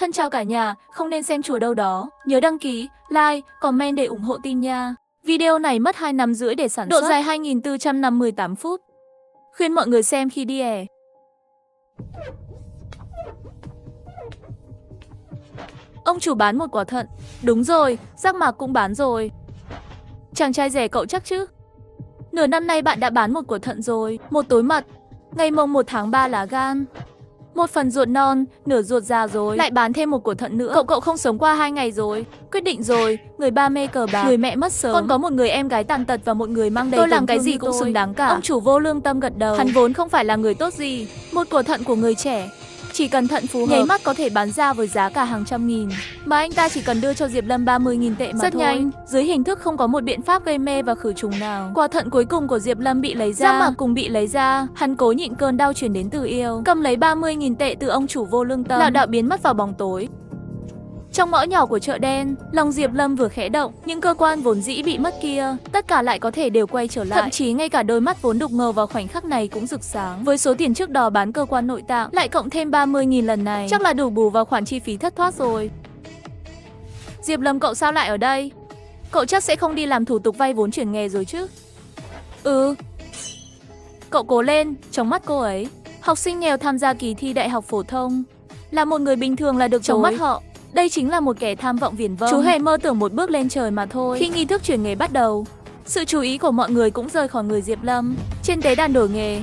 Thân chào cả nhà, không nên xem chùa đâu đó. Nhớ đăng ký, like, comment để ủng hộ team nha. Video này mất 2 năm rưỡi để sản xuất. Độ dài 2458 phút. Khuyên mọi người xem khi đi è. Ông chủ bán một quả thận. Đúng rồi, giác mạc cũng bán rồi. Chàng trai rẻ cậu chắc chứ? Nửa năm nay bạn đã bán một quả thận rồi. Một túi mật. Ngày mồng 1 tháng 3 là gan. Một phần ruột non, nửa ruột già rồi. Lại bán thêm một quả thận nữa. Cậu không sống qua 2 ngày rồi. Quyết định rồi, người ba mê cờ bạc, người mẹ mất sớm. Con có một người em gái tàn tật và một người mang đầy. Tôi làm cái gì cũng xứng đáng cả. Ông chủ vô lương tâm gật đầu. Hắn vốn không phải là người tốt gì. Một quả thận của người trẻ, chỉ cần thận phù hợp, nháy mắt có thể bán ra với giá cả hàng trăm nghìn. Mà anh ta chỉ cần đưa cho Diệp Lâm 30.000 tệ mà rất thôi. Nhanh, dưới hình thức không có một biện pháp gây mê và khử trùng nào. Quả thận cuối cùng của Diệp Lâm bị lấy ra, giác mạc cùng bị lấy ra. Hắn cố nhịn cơn đau truyền đến từ yêu, cầm lấy 30.000 tệ từ ông chủ vô lương tâm, lảo đảo biến mất vào bóng tối. Trong ngõ nhỏ của chợ đen, lòng Diệp Lâm vừa khẽ động, những cơ quan vốn dĩ bị mất kia, tất cả lại có thể đều quay trở lại. Thậm chí ngay cả đôi mắt vốn đục ngầu vào khoảnh khắc này cũng rực sáng. Với số tiền trước đó bán cơ quan nội tạng, lại cộng thêm 30.000 lần này, chắc là đủ bù vào khoản chi phí thất thoát rồi. Diệp Lâm, cậu sao lại ở đây? Cậu chắc sẽ không đi làm thủ tục vay vốn chuyển nghề rồi chứ? Ừ. Cậu cố lên, trong mắt cô ấy, học sinh nghèo tham gia kỳ thi đại học phổ thông, là một người bình thường là được trong mắt họ. Đây chính là một kẻ tham vọng viển vông. Chú hề mơ tưởng một bước lên trời mà thôi. Khi nghi thức chuyển nghề bắt đầu, sự chú ý của mọi người cũng rời khỏi người Diệp Lâm. Trên tế đàn đổi nghề,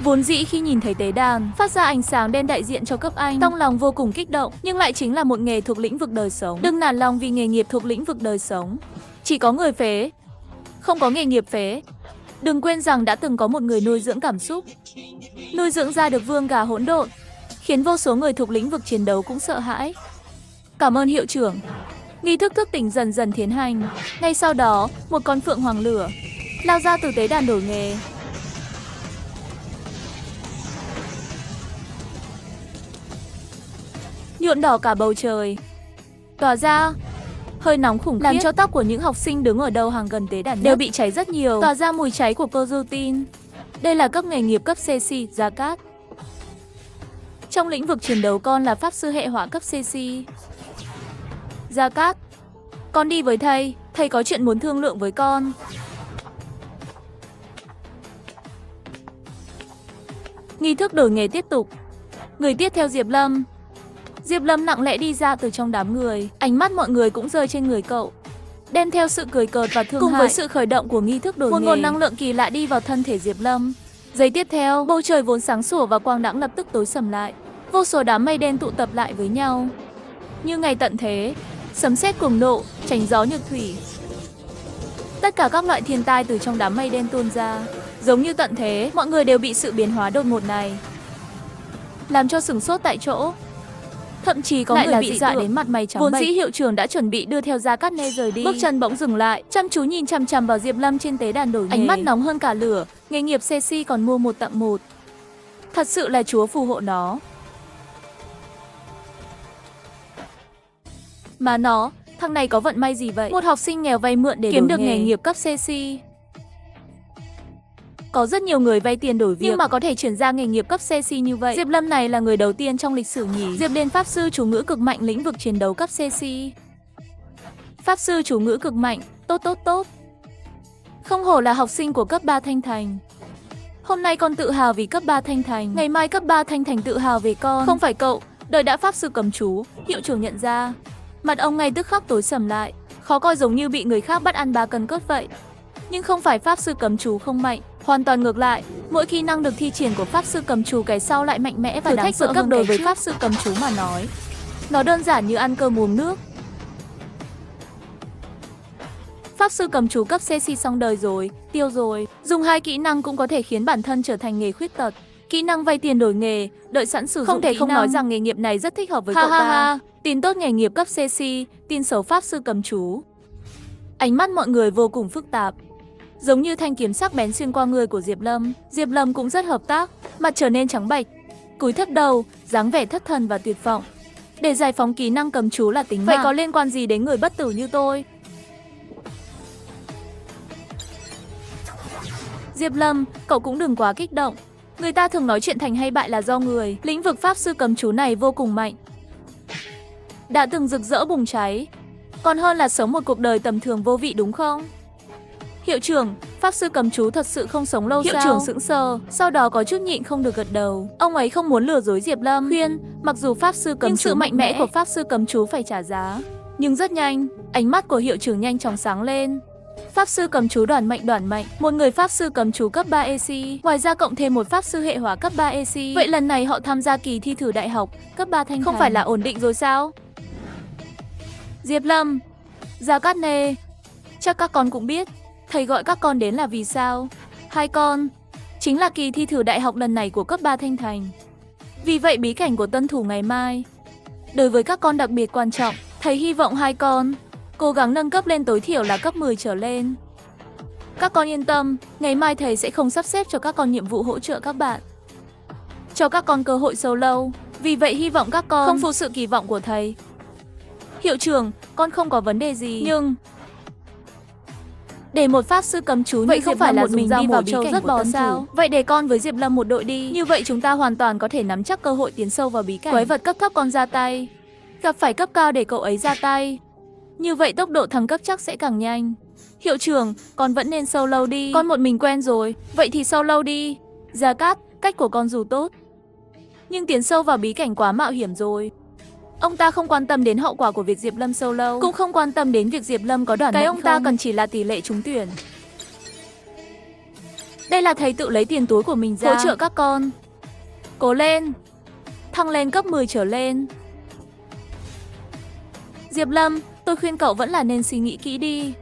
vốn dĩ khi nhìn thấy tế đàn phát ra ánh sáng đen đại diện cho cấp anh, trong lòng vô cùng kích động, nhưng lại chính là một nghề thuộc lĩnh vực đời sống. Đừng nản lòng vì nghề nghiệp thuộc lĩnh vực đời sống. Chỉ có người phế, không có nghề nghiệp phế. Đừng quên rằng đã từng có một người nuôi dưỡng cảm xúc, nuôi dưỡng ra được vương gà hỗn độn, khiến vô số người thuộc lĩnh vực chiến đấu cũng sợ hãi. Cảm ơn hiệu trưởng. Nghi thức thức tỉnh dần dần tiến hành. Ngay sau đó, một con phượng hoàng lửa lao ra từ tế đàn đổi nghề. Nhuộm đỏ cả bầu trời, tỏa ra hơi nóng khủng khiếp, làm cho tóc của những học sinh đứng ở đầu hàng gần tế đàn đều bị cháy rất nhiều, tỏa ra mùi cháy của protein. Đây là cấp nghề nghiệp cấp CC, Gia Cát. Trong lĩnh vực chiến đấu con là pháp sư hệ hỏa cấp CC. Gia Cát, con đi với thầy có chuyện muốn thương lượng với con. Nghi thức đổi nghề tiếp tục. Người tiếp theo Diệp Lâm. Diệp Lâm lặng lẽ đi ra từ trong đám người, ánh mắt mọi người cũng rơi trên người cậu, đem theo sự cười cợt và thương hại. Cùng với sự khởi động của nghi thức đổi nghề, một nguồn năng lượng kỳ lạ đi vào thân thể Diệp Lâm. Giây tiếp theo, bầu trời vốn sáng sủa và quang đãng lập tức tối sầm lại. Vô số đám mây đen tụ tập lại với nhau, như ngày tận thế. Sấm sét cuồng nộ, tránh gió nhược thủy. Tất cả các loại thiên tai từ trong đám mây đen tuôn ra. Giống như tận thế, mọi người đều bị sự biến hóa đột ngột này làm cho sửng sốt tại chỗ. Thậm chí có người bị dọa đến mặt mày trắng bệch. Vốn dĩ hiệu trưởng đã chuẩn bị đưa theo Gia Cát Nê rời đi, bước chân bỗng dừng lại, chăm chú nhìn chằm chằm vào Diệp Lâm trên tế đàn đổi nghề. Ánh mắt nóng hơn cả lửa. Nghề nghiệp CC còn mua 1 tặng 1. Thật sự là Chúa phù hộ nó. Mà nó, thằng này có vận may gì vậy? Một học sinh nghèo vay mượn để kiếm được nghề nghiệp cấp CC. Có rất nhiều người vay tiền đổi việc, nhưng mà có thể chuyển ra nghề nghiệp cấp CC như vậy. Diệp Lâm này là người đầu tiên trong lịch sử nhỉ? Diệp Liên pháp sư chú ngữ cực mạnh lĩnh vực chiến đấu cấp CC. Pháp sư chú ngữ cực mạnh, tốt. Không hổ là học sinh của cấp 3 Thanh Thành. Hôm nay con tự hào vì cấp 3 Thanh Thành, ngày mai cấp 3 Thanh Thành tự hào về con. Không phải cậu, đời đã pháp sư cầm chú. Hiệu trưởng nhận ra, mặt ông ngay tức khắc tối sầm lại, khó coi giống như bị người khác bắt ăn 3 cân cớt vậy. Nhưng không phải pháp sư cấm chú không mạnh, hoàn toàn ngược lại. Mỗi kỹ năng được thi triển của pháp sư cầm chú cái sau lại mạnh mẽ và đáng sợ hơn đối với pháp sư cầm chú mà nói. Nó đơn giản như ăn cơm uống nước. Pháp sư cầm chú cấp CC xong đời rồi, tiêu rồi. Dùng 2 kỹ năng cũng có thể khiến bản thân trở thành nghề khuyết tật. Kỹ năng vay tiền đổi nghề, đợi sẵn sử dụng. Không thể không nói rằng nghề nghiệp này rất thích hợp với cậu ta. Tin tốt nghề nghiệp cấp CC, tin xấu pháp sư cầm chú. Ánh mắt mọi người vô cùng phức tạp, giống như thanh kiếm sắc bén xuyên qua người của Diệp Lâm. Diệp Lâm cũng rất hợp tác, mặt trở nên trắng bệch, cúi thấp đầu, dáng vẻ thất thần và tuyệt vọng. Để giải phóng kỹ năng cầm chú là tính mạng, vậy có liên quan gì đến người bất tử như tôi? Diệp Lâm, cậu cũng đừng quá kích động. Người ta thường nói chuyện thành hay bại là do người. Lĩnh vực pháp sư cầm chú này vô cùng mạnh. đã từng rực rỡ bùng cháy, còn hơn là sống một cuộc đời tầm thường vô vị đúng không? Hiệu trưởng, Pháp Sư Cầm Chú thật sự không sống lâu sao? Hiệu trưởng sững sờ, sau đó có chút nhịn không được gật đầu. Ông ấy không muốn lừa dối Diệp Lâm, khuyên, mặc dù Pháp Sư Cầm Chú sự mạnh mẽ của Pháp Sư Cầm Chú phải trả giá. Nhưng rất nhanh, ánh mắt của hiệu trưởng nhanh chóng sáng lên. Pháp Sư Cầm Chú đoản mệnh, một người Pháp Sư Cầm Chú cấp 3 EC, ngoài ra cộng thêm một Pháp Sư Hệ Hỏa cấp 3 EC. Vậy lần này họ tham gia kỳ thi thử đại học cấp 3 Thanh Thành. Không phải là ổn định rồi sao? Diệp Lâm, Gia Cát Nê, chắc các con cũng biết thầy gọi các con đến là vì sao? Hai con, chính là kỳ thi thử đại học lần này của cấp 3 Thanh Thành. Vì vậy bí cảnh của tân thủ ngày mai đối với các con đặc biệt quan trọng. Thầy hy vọng hai con cố gắng nâng cấp lên tối thiểu là cấp 10 trở lên. Các con yên tâm, ngày mai thầy sẽ không sắp xếp cho các con nhiệm vụ hỗ trợ các bạn, cho các con cơ hội solo. Vì vậy hy vọng các con không phụ sự kỳ vọng của thầy. Hiệu trưởng, con không có vấn đề gì, nhưng để một Pháp Sư Cầm Chú vậy không phải là một mình đi vào bí cảnh rất bó sao? Vậy để con với Diệp Lâm một đội đi. Như vậy chúng ta hoàn toàn có thể nắm chắc cơ hội tiến sâu vào bí cảnh. Quái vật cấp thấp con ra tay, gặp phải cấp cao để cậu ấy ra tay. Như vậy tốc độ thăng cấp chắc sẽ càng nhanh. Hiệu trưởng, con vẫn nên solo đi. Con một mình quen rồi, vậy thì solo đi. Gia Cát, cách của con dù tốt, nhưng tiến sâu vào bí cảnh quá mạo hiểm rồi. Ông ta không quan tâm đến hậu quả của việc Diệp Lâm solo, cũng không quan tâm đến việc Diệp Lâm có đoản mệnh không. Cái ông ta cần chỉ là tỷ lệ trúng tuyển. Đây là thầy tự lấy tiền túi của mình ra hỗ trợ các con. Cố lên, thăng lên cấp 10 trở lên. Diệp Lâm, tôi khuyên cậu vẫn là nên suy nghĩ kỹ đi.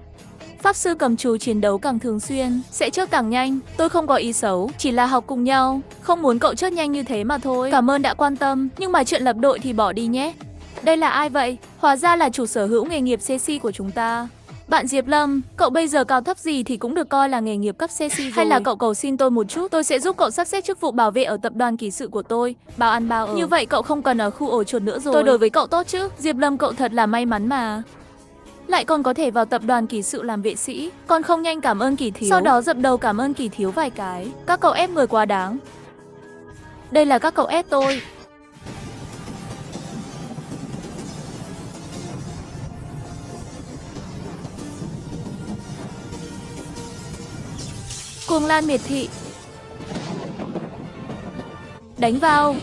Pháp Sư Cầm Chú chiến đấu càng thường xuyên, sẽ chớp càng nhanh. Tôi không có ý xấu, chỉ là học cùng nhau, không muốn cậu chớp nhanh như thế mà thôi. Cảm ơn đã quan tâm, nhưng mà chuyện lập đội thì bỏ đi nhé. Đây là ai vậy? Hóa ra là chủ sở hữu nghề nghiệp CC của chúng ta. Bạn Diệp Lâm, cậu bây giờ cao thấp gì thì cũng được coi là nghề nghiệp cấp CC rồi. Hay là cậu cầu xin tôi một chút, tôi sẽ giúp cậu sắp xếp chức vụ bảo vệ ở tập đoàn kỹ sự của tôi, bao ăn bao ở. Như vậy cậu không cần ở khu ổ chuột nữa rồi. Tôi đối với cậu tốt chứ. Diệp Lâm, cậu thật là may mắn mà. Lại còn có thể vào tập đoàn kỹ sự làm vệ sĩ. Con không nhanh cảm ơn Kỳ Thiếu, sau đó dập đầu cảm ơn Kỳ Thiếu vài cái. Các cậu ép người quá đáng. Đây là các cậu ép tôi. Cuồng Lan miệt thị. Đánh vào.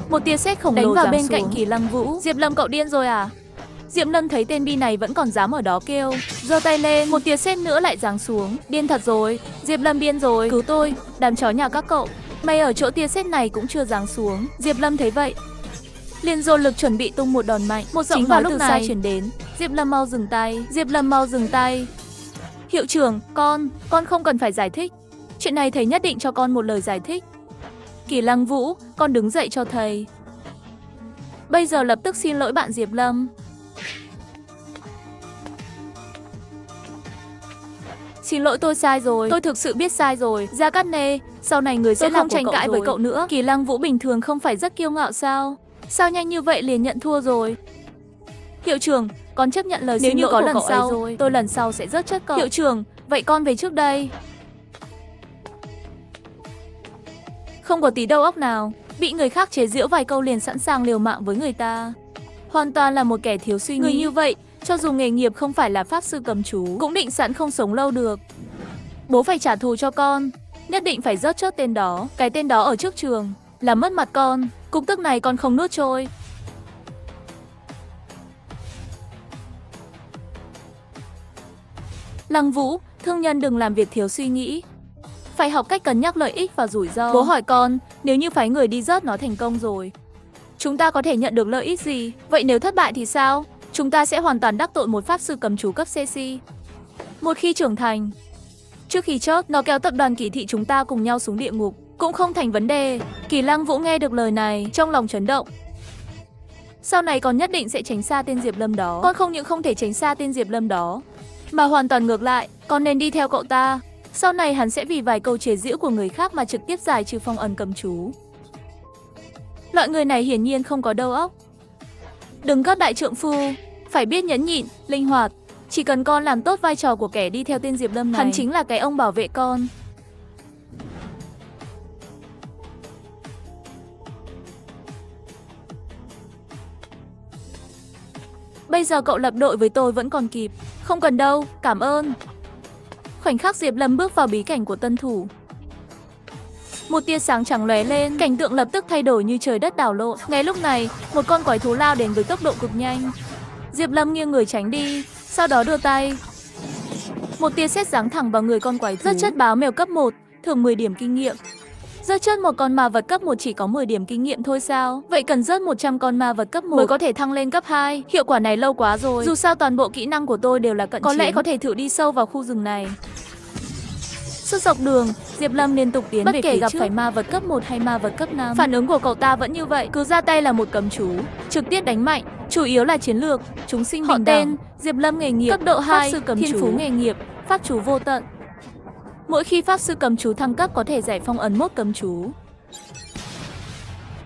Một tia sét khổng lồ đánh vào bên cạnh Kỳ Lăng Vũ. Diệp Lâm, cậu điên rồi à? Diệp Lâm thấy tên bi này vẫn còn dám ở đó kêu, giơ tay lên, một tia sét nữa lại giáng xuống. Điên thật rồi, Diệp Lâm điên rồi, cứu tôi, đám chó nhà các cậu. May ở chỗ tia sét này cũng chưa giáng xuống. Diệp Lâm thấy vậy, liền dồn lực chuẩn bị tung một đòn mạnh. Một giọng nói từ xa truyền đến, Diệp Lâm mau dừng tay, Diệp Lâm mau dừng tay. Hiệu trưởng, con không cần phải giải thích. Chuyện này thầy nhất định cho con một lời giải thích. Kỳ Lăng Vũ, con đứng dậy cho thầy. Bây giờ lập tức xin lỗi bạn Diệp Lâm. Xin lỗi, tôi sai rồi, tôi thực sự biết sai rồi. Gia Cát Nê, sau này người sẽ không tranh cãi với cậu nữa. Kỳ Lăng Vũ bình thường không phải rất kiêu ngạo sao? Sao nhanh như vậy liền nhận thua rồi? Hiệu trưởng, con chấp nhận lời xin lỗi của cậu ấy rồi. Tôi lần sau sẽ rớt chất cậu. Hiệu trưởng, vậy con về trước đây. Không có tí đầu óc nào, bị người khác chế giễu vài câu liền sẵn sàng liều mạng với người ta. Hoàn toàn là một kẻ thiếu suy nghĩ. Người như vậy, cho dù nghề nghiệp không phải là Pháp Sư Cầm Chú, cũng định sẵn không sống lâu được. Bố phải trả thù cho con, nhất định phải rớt chớt tên đó. Cái tên đó ở trước trường, làm mất mặt con. Cục tức này con không nuốt trôi. Lăng Vũ, thương nhân đừng làm việc thiếu suy nghĩ. Phải học cách cân nhắc lợi ích và rủi ro. Bố hỏi con, nếu như phái người đi rớt nó thành công rồi, chúng ta có thể nhận được lợi ích gì? Vậy nếu thất bại thì sao? Chúng ta sẽ hoàn toàn đắc tội một Pháp Sư Cầm Chú cấp CC. Một khi trưởng thành, trước khi chớp, nó kéo tập đoàn Kỳ Thị chúng ta cùng nhau xuống địa ngục, cũng không thành vấn đề. Kỳ Lăng Vũ nghe được lời này, trong lòng chấn động. Sau này con nhất định sẽ tránh xa tên Diệp Lâm đó. Con không những không thể tránh xa tên Diệp Lâm đó, mà hoàn toàn ngược lại, con nên đi theo cậu ta. Sau này hắn sẽ vì vài câu chế giễu của người khác mà trực tiếp giải trừ phong ấn Cầm Chú. Loại người này hiển nhiên không có đầu óc. Đừng gấp đại trượng phu, phải biết nhẫn nhịn, linh hoạt. Chỉ cần con làm tốt vai trò của kẻ đi theo tên Diệp Lâm này, hắn chính là cái ông bảo vệ con. Bây giờ cậu lập đội với tôi vẫn còn kịp. Không cần đâu, cảm ơn. Khoảnh khắc Diệp Lâm bước vào bí cảnh của tân thủ, một tia sáng trắng lóe lên, cảnh tượng lập tức thay đổi như trời đất đảo lộn. Ngay lúc này, một con quái thú lao đến với tốc độ cực nhanh. Diệp Lâm nghiêng người tránh đi, sau đó đưa tay. Một tia sét giáng thẳng vào người con quái thú. Rất chất báo mèo cấp 1, thưởng 10 điểm kinh nghiệm. Rớt chất một con ma vật cấp 1 chỉ có 10 điểm kinh nghiệm thôi sao? Vậy cần rớt 100 con ma vật cấp 1 mới có thể thăng lên cấp 2. Hiệu quả này lâu quá rồi. Dù sao toàn bộ kỹ năng của tôi đều là cận chiến. Có lẽ có thể thử đi sâu vào khu rừng này. Suốt dọc đường, Diệp Lâm liên tục tiến về phía trước. Bất kể gặp phải ma vật cấp 1 hay ma vật cấp 5, phản ứng của cậu ta vẫn như vậy, cứ ra tay là một cấm chú, trực tiếp đánh mạnh, chủ yếu là chiến lược, chúng sinh bình đẳng. Tên, Diệp Lâm nghề nghiệp, cấp độ 2, pháp sư cấm thiên phú nghề nghiệp, pháp chú vô tận. Mỗi khi pháp sư cấm chú thăng cấp có thể giải phong ấn mốt cấm chú.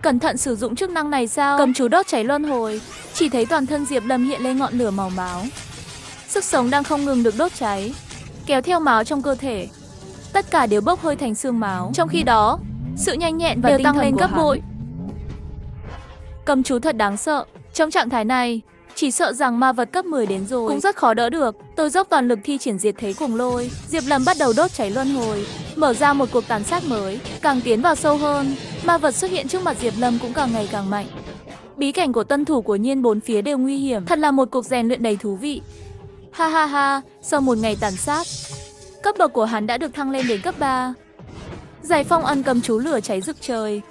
Cẩn thận sử dụng chức năng này sao? Cấm chú đốt cháy luân hồi, chỉ thấy toàn thân Diệp Lâm hiện lên ngọn lửa màu máu. Sức sống đang không ngừng được đốt cháy, kéo theo máu trong cơ thể. Tất cả đều bốc hơi thành xương máu. Trong khi đó, sự nhanh nhẹn và tinh thần tăng lên gấp bội. Cấm chú thật đáng sợ. Trong trạng thái này, chỉ sợ rằng ma vật cấp 10 đến rồi cũng rất khó đỡ được. Tôi dốc toàn lực thi triển diệt thế cuồng lôi. Diệp Lâm bắt đầu đốt cháy luân hồi, mở ra một cuộc tàn sát mới. Càng tiến vào sâu hơn, ma vật xuất hiện trước mặt Diệp Lâm cũng càng ngày càng mạnh. Bí cảnh của tân thủ của Nhiên bốn phía đều nguy hiểm. Thật là một cuộc rèn luyện đầy thú vị. Ha ha ha, sau một ngày tàn sát, cấp bậc của hắn đã được thăng lên đến cấp 3. Giải phong ân cấm chú lửa cháy rực trời.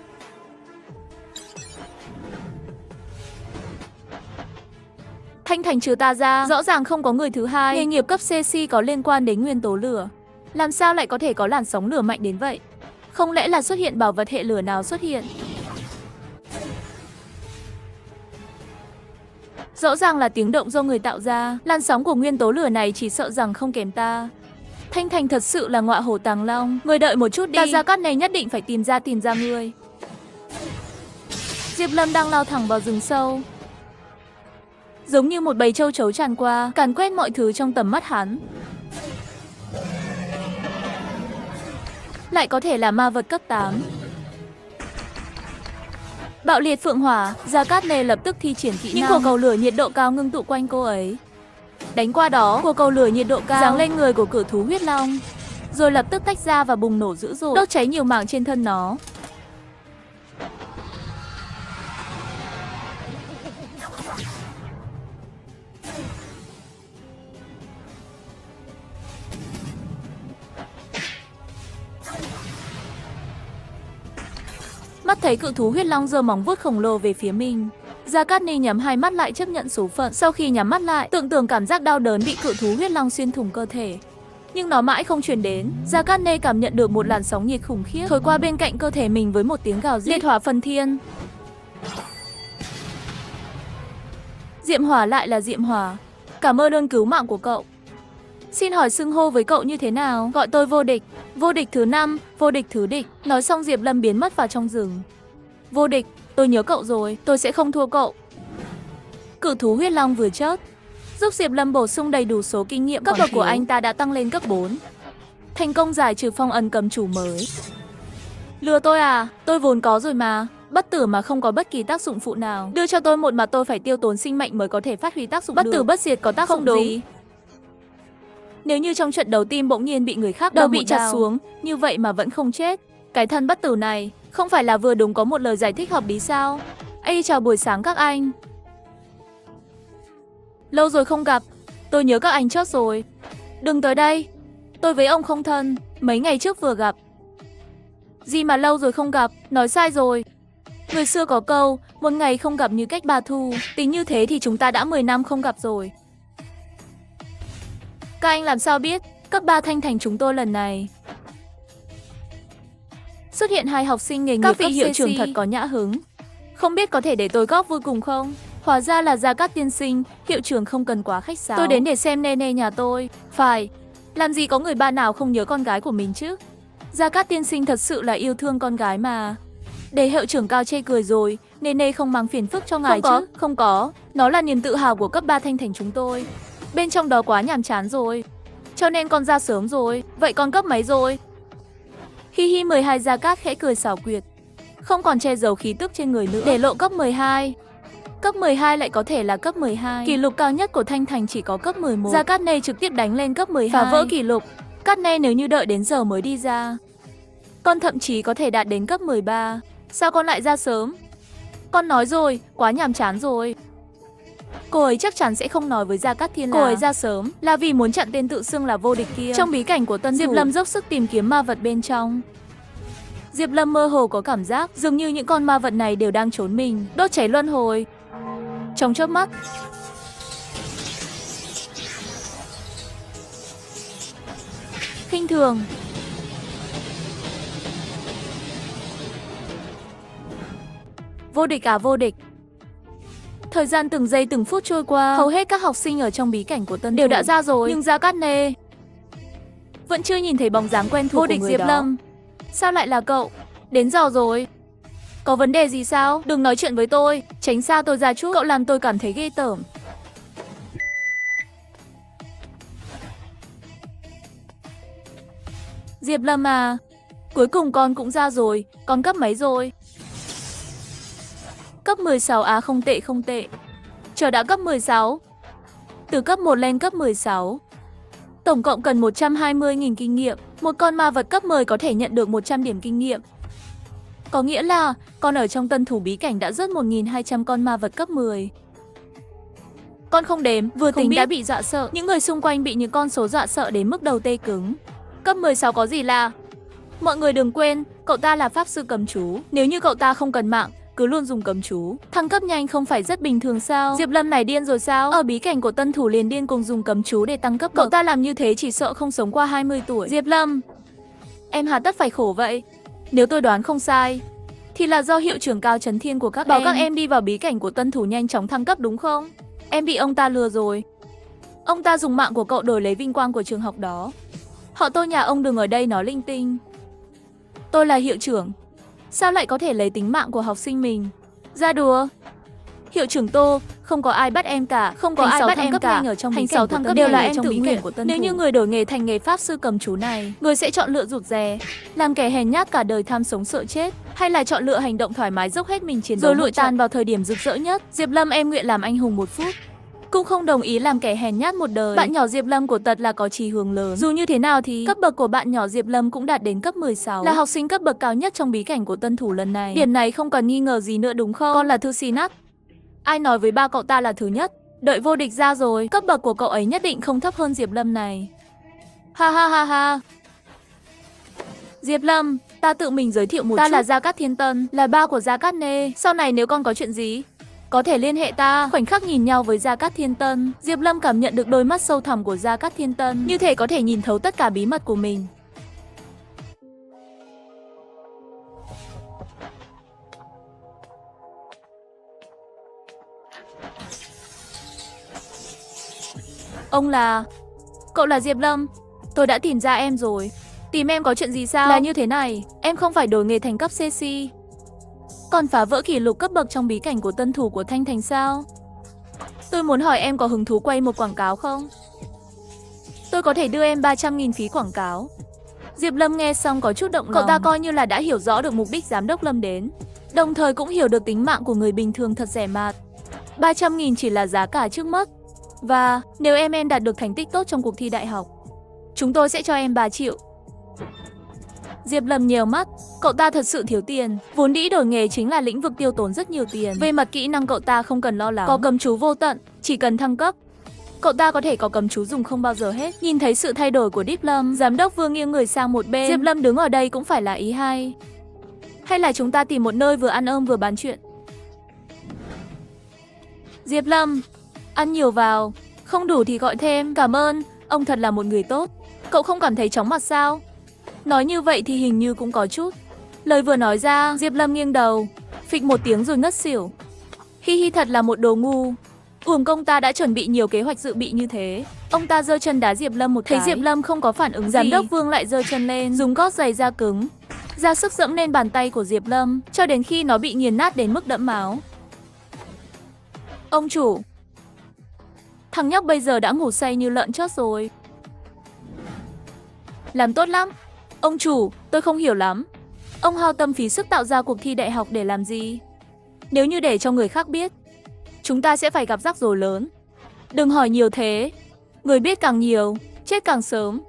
Thanh Thành trừ ta ra, rõ ràng không có người thứ hai. Nghề nghiệp cấp CC có liên quan đến nguyên tố lửa. Làm sao lại có thể có làn sóng lửa mạnh đến vậy? Không lẽ là xuất hiện bảo vật hệ lửa nào xuất hiện? Rõ ràng là tiếng động do người tạo ra. Làn sóng của nguyên tố lửa này chỉ sợ rằng không kém ta. Thanh Thành thật sự là ngọa hổ tàng long. Người đợi một chút đi, ta Gia Cát này nhất định phải tìm ra ngươi. Diệp Lâm đang lao thẳng vào rừng sâu, giống như một bầy châu chấu tràn qua, càn quét mọi thứ trong tầm mắt hắn. Lại có thể là ma vật cấp 8. Bạo liệt phượng hỏa, Gia Cát Nề lập tức thi triển kỹ năng. Những quả cầu lửa nhiệt độ cao ngưng tụ quanh cô ấy. Đánh qua đó, quả cầu lửa nhiệt độ cao giáng lên người của cự thú huyết long, rồi lập tức tách ra và bùng nổ dữ dội, đốt cháy nhiều mảng trên thân nó. Mắt thấy cự thú huyết long giơ móng vuốt khổng lồ về phía mình, Gia Cát Ni nhắm hai mắt lại chấp nhận số phận. Sau khi nhắm mắt lại, tưởng tượng cảm giác đau đớn bị cự thú huyết long xuyên thủng cơ thể, nhưng nó mãi không truyền đến. Gia Cát Ni cảm nhận được một làn sóng nhiệt khủng khiếp thổi qua bên cạnh cơ thể mình với một tiếng gào rít. Liệt hỏa phần thiên. Diệm hỏa lại là Diệm hỏa. Cảm ơn ơn cứu mạng của cậu. Xin hỏi xưng hô với cậu như thế nào? Gọi tôi vô địch. Vô địch thứ 5, vô địch thứ địch. Nói xong Diệp Lâm biến mất vào trong rừng. Vô địch, tôi nhớ cậu rồi, tôi sẽ không thua cậu. Cự thú huyết long vừa chớt, giúp Diệp Lâm bổ sung đầy đủ số kinh nghiệm. Cấp bậc của anh ta đã tăng lên cấp 4. Thành công giải trừ phong ấn cấm chủ mới. Lừa tôi à? Tôi vốn có rồi mà. Bất tử mà không có bất kỳ tác dụng phụ nào. Đưa cho tôi một mà tôi phải tiêu tốn sinh mệnh mới có thể phát huy tác dụng. Bất tử bất diệt có tác dụng gì? Nếu như trong trận đấu tim bỗng nhiên bị người khác đầu bị chặt xuống, như vậy mà vẫn không chết, cái thân bất tử này không phải là vừa đúng có một lời giải thích hợp lý sao? Ây, chào buổi sáng các anh. Lâu rồi không gặp, tôi nhớ các anh chót rồi. Đừng tới đây, tôi với ông không thân, mấy ngày trước vừa gặp. Gì mà lâu rồi không gặp, nói sai rồi. Người xưa có câu, một ngày không gặp như cách 3 thu, tính như thế thì chúng ta đã 10 năm không gặp rồi. Các anh làm sao biết, cấp 3 Thanh Thành chúng tôi lần này xuất hiện 2 học sinh nghề nghiệp cấp hiệu trưởng thật có nhã hứng. Không biết có thể để tôi góp vui cùng không? Hóa ra là Gia Cát tiên sinh, hiệu trưởng không cần quá khách sáo. Tôi đến để xem Nene nhà tôi. Phải, làm gì có người ba nào không nhớ con gái của mình chứ? Gia Cát tiên sinh thật sự là yêu thương con gái mà. Để hiệu trưởng cao chê cười rồi, Nene không mang phiền phức cho ngài chứ? Không có, nó là niềm tự hào của cấp 3 Thanh Thành chúng tôi. Bên trong đó quá nhàm chán rồi, cho nên con ra sớm rồi. Vậy con cấp mấy rồi? Hi hi 12. Gia Cát khẽ cười xảo quyệt, không còn che giấu khí tức trên người nữa, để lộ cấp 12. Cấp 12 lại có thể là cấp 12. Kỷ lục cao nhất của Thanh Thành chỉ có cấp 11. Gia Cát Nê trực tiếp đánh lên cấp 12. Phá vỡ kỷ lục. Cát Nê nếu như đợi đến giờ mới đi ra, con thậm chí có thể đạt đến cấp 13. Sao con lại ra sớm? Con nói rồi, quá nhàm chán rồi. Cô ấy chắc chắn sẽ không nói với Gia Cát Thiên là cô ấy ra sớm là vì muốn chặn tên tự xưng là vô địch kia. Trong bí cảnh của Tân Diệp Lâm dốc sức tìm kiếm ma vật bên trong. Diệp Lâm mơ hồ có cảm giác dường như những con ma vật này đều đang trốn mình, đốt cháy luân hồi. Trong chớp mắt, khinh thường, vô địch à vô địch. Thời gian từng giây từng phút trôi qua, hầu hết các học sinh ở trong bí cảnh của Tân đều đã ra rồi, nhưng Gia Cát Nê vẫn chưa nhìn thấy bóng dáng quen thuộc vô địch của người Diệp đó. Lâm, sao lại là cậu? Đến giờ rồi. Có vấn đề gì sao? Đừng nói chuyện với tôi, tránh xa tôi ra chút, cậu làm tôi cảm thấy ghê tởm. Diệp Lâm à, cuối cùng con cũng ra rồi, con cấp mấy rồi? Cấp 16 à, không tệ không tệ. Chờ đã cấp 16. Từ cấp 1 lên cấp 16. Tổng cộng cần 120.000 kinh nghiệm. Một con ma vật cấp 10 có thể nhận được 100 điểm kinh nghiệm. Có nghĩa là con ở trong tân thủ bí cảnh đã rớt 1.200 con ma vật cấp 10. Con không đếm, vừa không tính biết. Đã bị dọa sợ. Những người xung quanh bị những con số dọa sợ đến mức đầu tê cứng. Cấp 16 có gì lạ? Mọi người đừng quên, cậu ta là pháp sư cầm chú. Nếu như cậu ta không cần mạng, cứ luôn dùng cầm chú, thăng cấp nhanh không phải rất bình thường sao? Diệp Lâm này điên rồi sao? Ở bí cảnh của tân thủ liền điên cùng dùng cầm chú để tăng cấp bậc. Cậu ta làm như thế chỉ sợ không sống qua 20 tuổi. Diệp Lâm, em hà tất phải khổ vậy? Nếu tôi đoán không sai, thì là do hiệu trưởng Cao Chấn Thiên của các bảo em. Bảo các em đi vào bí cảnh của tân thủ nhanh chóng thăng cấp đúng không? Em bị ông ta lừa rồi. Ông ta dùng mạng của cậu đổi lấy vinh quang của trường học đó. Họ Tô nhà ông đừng ở đây nói linh tinh. Tôi là hiệu trưởng, sao lại có thể lấy tính mạng của học sinh mình? Ra đùa. Hiệu trưởng Tô, không có ai bắt em cả, không có ai bắt em cả. Ở trong bí cảnh thăng cấp đều là em tự nguyện. Nếu như người đổi nghề thành nghề pháp sư cầm chú này, người sẽ chọn lựa rụt rè, làm kẻ hèn nhát cả đời tham sống sợ chết, hay là chọn lựa hành động thoải mái dốc hết mình chiến đấu rồi lụi tàn vào thời điểm rực rỡ nhất? Diệp Lâm em nguyện làm anh hùng 1 phút, cũng không đồng ý làm kẻ hèn nhát một đời. Bạn nhỏ Diệp Lâm của Tật là có chí hướng lớn. Dù như thế nào thì cấp bậc của bạn nhỏ Diệp Lâm cũng đạt đến cấp 16, là học sinh cấp bậc cao nhất trong bí cảnh của tân thủ lần này. Điểm này không còn nghi ngờ gì nữa đúng không? Con là thư xì nát. Ai nói với ba cậu ta là thứ nhất? Đợi vô địch ra rồi, cấp bậc của cậu ấy nhất định không thấp hơn Diệp Lâm này. Ha ha ha ha. Diệp Lâm, ta tự mình giới thiệu một chút. Ta là Gia Cát Thiên Tân, là ba của Gia Cát Nê. Sau này nếu con có chuyện gì, có thể liên hệ ta. Khoảnh khắc nhìn nhau với Gia Cát Thiên Tân, Diệp Lâm cảm nhận được đôi mắt sâu thẳm của Gia Cát Thiên Tân, như thể có thể nhìn thấu tất cả bí mật của mình. Ông là... Cậu là Diệp Lâm. Tôi đã tìm ra em rồi. Tìm em có chuyện gì sao? Là như thế này, em không phải đổi nghề thành cấp CC, còn phá vỡ kỷ lục cấp bậc trong bí cảnh của tân thủ của Thanh Thành sao? Tôi muốn hỏi em có hứng thú quay một quảng cáo không? Tôi có thể đưa em 300.000 phí quảng cáo. Diệp Lâm nghe xong có chút động lòng. Cậu ta coi như là đã hiểu rõ được mục đích giám đốc Lâm đến, đồng thời cũng hiểu được tính mạng của người bình thường thật rẻ mạt. 300.000 chỉ là giá cả trước mắt. Và nếu em đạt được thành tích tốt trong cuộc thi đại học, chúng tôi sẽ cho em 3 triệu. Diệp Lâm nhèo mắt, cậu ta thật sự thiếu tiền. Vốn dĩ đổi nghề chính là lĩnh vực tiêu tốn rất nhiều tiền. Về mặt kỹ năng cậu ta không cần lo lắng, có cầm chú vô tận, chỉ cần thăng cấp, cậu ta có thể có cầm chú dùng không bao giờ hết. Nhìn thấy sự thay đổi của Deep Lâm, giám đốc vừa nghiêng người sang một bên. Diệp Lâm đứng ở đây cũng phải là ý hay. Hay là chúng ta tìm một nơi vừa ăn ôm vừa bán chuyện? Diệp Lâm, ăn nhiều vào, không đủ thì gọi thêm. Cảm ơn, ông thật là một người tốt. Cậu không cảm thấy chóng mặt sao? Nói như vậy thì hình như cũng có chút. Lời vừa nói ra, Diệp Lâm nghiêng đầu, phịch một tiếng rồi ngất xỉu. Hi hi, thật là một đồ ngu. Uổng công ta đã chuẩn bị nhiều kế hoạch dự bị như thế. Ông ta giơ chân đá Diệp Lâm một cái. Thấy Diệp Lâm không có phản ứng gì, giám đốc Vương lại giơ chân lên, dùng gót giày da cứng, ra sức dẫm lên bàn tay của Diệp Lâm, cho đến khi nó bị nghiền nát đến mức đẫm máu. Ông chủ, thằng nhóc bây giờ đã ngủ say như lợn chót rồi. Làm tốt lắm. Ông chủ, tôi không hiểu lắm. Ông hao tâm phí sức tạo ra cuộc thi đại học để làm gì? Nếu như để cho người khác biết, chúng ta sẽ phải gặp rắc rối lớn. Đừng hỏi nhiều thế. Người biết càng nhiều, chết càng sớm.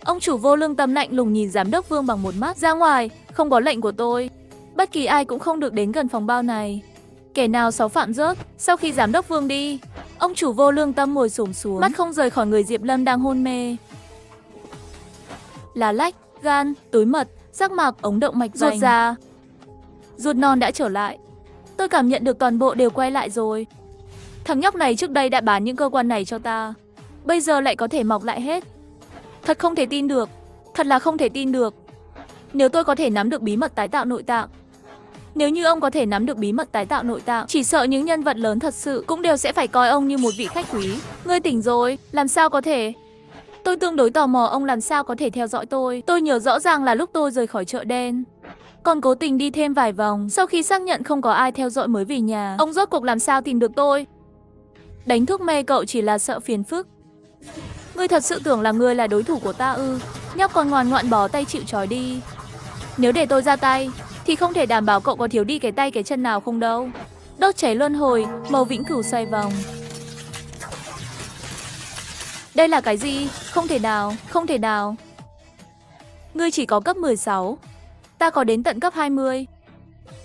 Ông chủ vô lương tâm lạnh lùng nhìn giám đốc Vương bằng một mắt. Ra ngoài, không có lệnh của tôi. Bất kỳ ai cũng không được đến gần phòng bao này. Kẻ nào xáo phạm rớt. Sau khi giám đốc Vương đi, ông chủ vô lương tâm ngồi xổm xuống, mắt không rời khỏi người Diệp Lâm đang hôn mê. Lá lách, gan, túi mật, giác mạc, ống động mạch vành, ruột già, ruột non đã trở lại. Tôi cảm nhận được toàn bộ đều quay lại rồi. Thằng nhóc này trước đây đã bán những cơ quan này cho ta, bây giờ lại có thể mọc lại hết. Thật không thể tin được, thật là không thể tin được. Nếu tôi có thể nắm được bí mật tái tạo nội tạng, nếu như ông có thể nắm được bí mật tái tạo nội tạng, chỉ sợ những nhân vật lớn thật sự cũng đều sẽ phải coi ông như một vị khách quý. Ngươi tỉnh rồi, làm sao có thể? Tôi tương đối tò mò ông làm sao có thể theo dõi tôi. Tôi nhớ rõ ràng là lúc tôi rời khỏi chợ đen, còn cố tình đi thêm vài vòng. Sau khi xác nhận không có ai theo dõi mới về nhà. Ông rốt cuộc làm sao tìm được tôi? Đánh thuốc mê cậu chỉ là sợ phiền phức. Ngươi thật sự tưởng là ngươi là đối thủ của ta ư? Nhóc con ngoan ngoãn bó tay chịu trói đi. Nếu để tôi ra tay thì không thể đảm bảo cậu có thiếu đi cái tay cái chân nào không đâu. Đốt cháy luân hồi, màu vĩnh cửu xoay vòng. Đây là cái gì? Không thể nào, không thể nào. Ngươi chỉ có cấp 16, ta có đến tận cấp 20.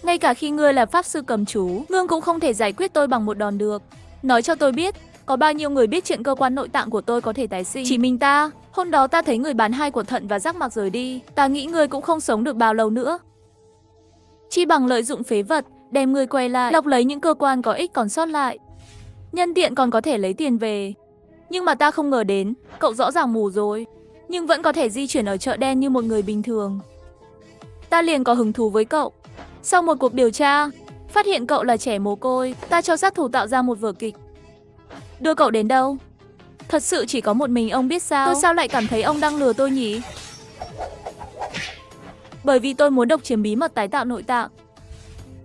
Ngay cả khi ngươi là pháp sư cầm chú, ngươi cũng không thể giải quyết tôi bằng một đòn được. Nói cho tôi biết, có bao nhiêu người biết chuyện cơ quan nội tạng của tôi có thể tái sinh? Chỉ mình ta. Hôm đó ta thấy người bán 2 của thận và giác mạc rời đi. Ta nghĩ ngươi cũng không sống được bao lâu nữa. Chi bằng lợi dụng phế vật, đem ngươi quay lại, lọc lấy những cơ quan có ích còn sót lại. Nhân tiện còn có thể lấy tiền về. Nhưng mà ta không ngờ đến, cậu rõ ràng mù rồi, nhưng vẫn có thể di chuyển ở chợ đen như một người bình thường. Ta liền có hứng thú với cậu. Sau một cuộc điều tra, phát hiện cậu là trẻ mồ côi, ta cho sát thủ tạo ra một vở kịch. Đưa cậu đến đâu? Thật sự chỉ có một mình ông biết sao? Tôi sao lại cảm thấy ông đang lừa tôi nhỉ? Bởi vì tôi muốn độc chiếm bí mật tái tạo nội tạng.